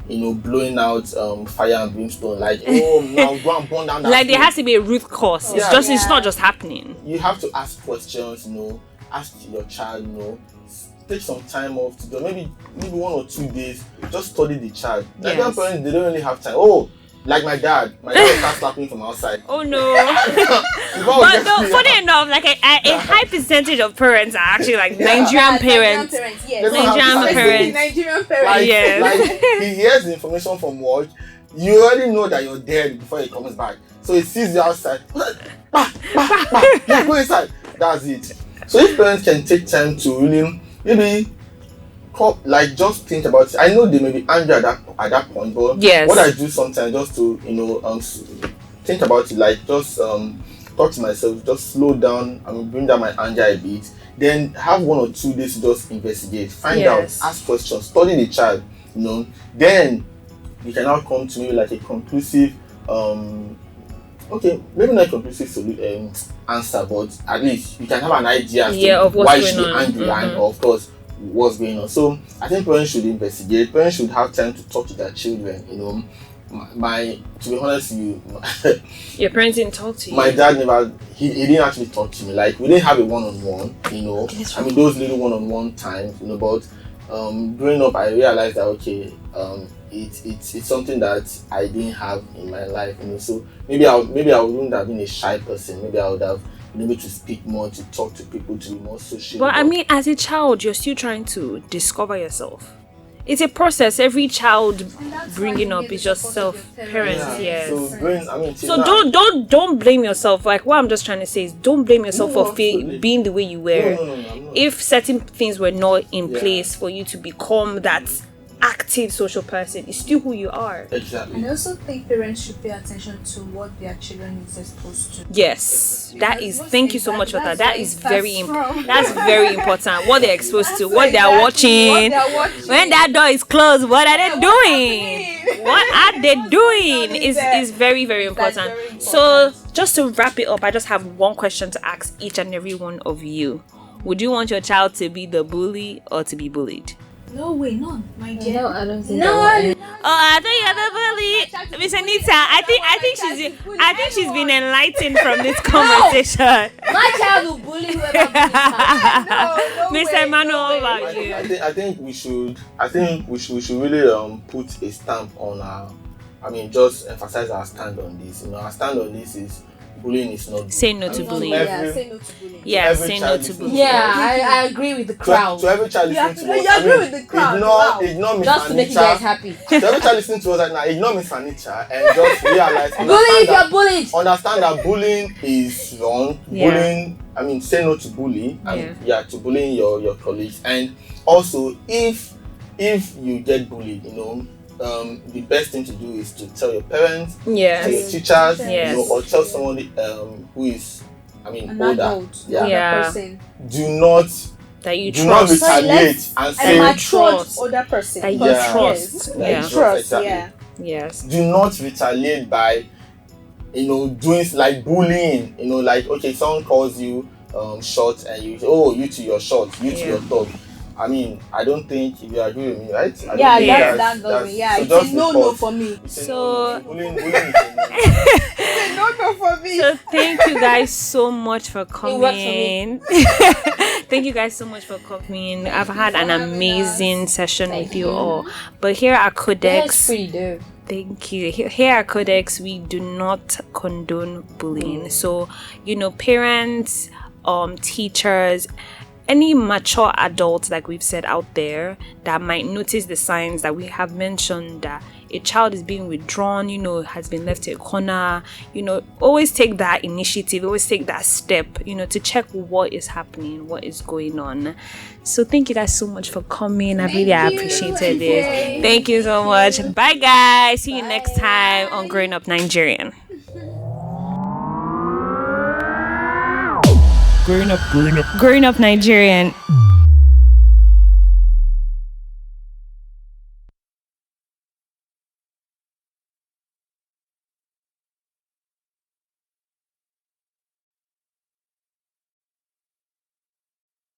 Speaker 9: You know, blowing out fire and brimstone. Like, oh, now go and burn down that
Speaker 2: Like there
Speaker 9: school.
Speaker 2: has to be a root cause. It's
Speaker 9: Yeah.
Speaker 2: it's not just happening.
Speaker 9: You have to ask questions. You know, ask your child, take some time off to do maybe 1 or 2 days, just study the child. Nigerian parents, they don't really have time. Oh, like my dad will start slapping from outside.
Speaker 2: Oh no. But no, funny enough, like a high percentage of parents are actually like Nigerian parents.
Speaker 5: Nigerian parents.
Speaker 9: Like he hears the information from work, you already know that you're dead before he comes back. So he sees you outside. Yeah, go inside. That's it. So if parents can take time to really maybe just think about it. I know they may be angry at that point, but what I do sometimes just to think about it, like just talk to myself, just slow down, bring down my anger a bit, then have 1 or 2 days to just investigate, find out, ask questions, study the child, then you can now come to me like a conclusive okay, maybe not a conclusive answer, but at least you can have an idea as to
Speaker 2: of
Speaker 9: why you should be angry and of course what's going on. So I think parents should investigate. Parents should have time to talk to their children. To be honest with you,
Speaker 2: your parents didn't talk to you.
Speaker 9: My dad never. He didn't actually talk to me. Like we didn't have a one-on-one. Those little one-on-one times. But growing up, I realized that it's something that I didn't have in my life. So maybe I wouldn't have been a shy person. Maybe I would have been able to speak more, to talk to people, to be more social.
Speaker 2: But as a child, you're still trying to discover yourself. It's a process. Every child bringing up is just parents. Yes.
Speaker 9: So
Speaker 2: don't blame yourself. Like what I'm just trying to say is don't blame yourself for being the way you were.
Speaker 9: No.
Speaker 2: If certain things were not in place for you to become that active social person, it's still who you are.
Speaker 9: Exactly.
Speaker 10: And I also think parents should pay attention to what their children is exposed to.
Speaker 2: Yes, that is. Thank you so much for that. That is very important. That's very important. What they're exposed to, what they're watching. When that door is closed, what are they doing? What are they doing? Is very, very important. So just to wrap it up, I just have one question to ask each and every one of you. Would you want your child to be the bully or to be bullied?
Speaker 10: No way, none. My dear.
Speaker 8: No, I don't think.
Speaker 2: I think you're the bully, Miss Anita. I think she's been enlightened from this conversation.
Speaker 8: My child will bully whoever bullies her.
Speaker 2: Mr. Emmanuel, what about you?
Speaker 9: I think we should really put a stamp on our. Just emphasize our stand on this. Our stand on this is bullying is not.
Speaker 2: Say no to bullying.
Speaker 10: Say no to bullying.
Speaker 2: Yeah, say no to bullying.
Speaker 5: Yeah, I agree with the crowd.
Speaker 9: To every child listening to us,
Speaker 10: you agree with the crowd.
Speaker 9: Ignore Miss
Speaker 5: Just to make you guys happy.
Speaker 9: To every child listening to us right now, ignore Miss Anita and just realize.
Speaker 5: Bully if you're bullied.
Speaker 9: Understand that bullying is wrong.
Speaker 2: Yeah.
Speaker 9: Bullying, say no to bullying. To bullying your colleagues. And also, if you get bullied, the best thing to do is to tell your parents, tell your teachers, or tell somebody who is,
Speaker 10: an
Speaker 9: older.
Speaker 10: adult, person.
Speaker 9: Do not not retaliate and say
Speaker 10: older person.
Speaker 2: That you trust.
Speaker 10: Trust.
Speaker 2: Yes.
Speaker 9: Do not retaliate by doing like bullying. Someone calls you short and you say, oh, you to your short, you to your dog. I don't think if you agree with me, right?
Speaker 10: That's it's a no for me.
Speaker 9: Bullying is
Speaker 10: a no for me.
Speaker 2: So thank you guys so much for coming. Thank you guys so much for coming. I've had an amazing session with you all. But here at Codex, thank you. Here at Codex, we do not condone bullying. So, parents, teachers, any mature adults, like we've said out there, that might notice the signs that we have mentioned, that a child is being withdrawn, has been left to a corner, always take that initiative, always take that step, to check what is happening, what is going on. So thank you guys so much for coming. I really appreciated it. Thank you so much. Bye guys. See you next time on Growing Up Nigerian. Growing Up Nigerian.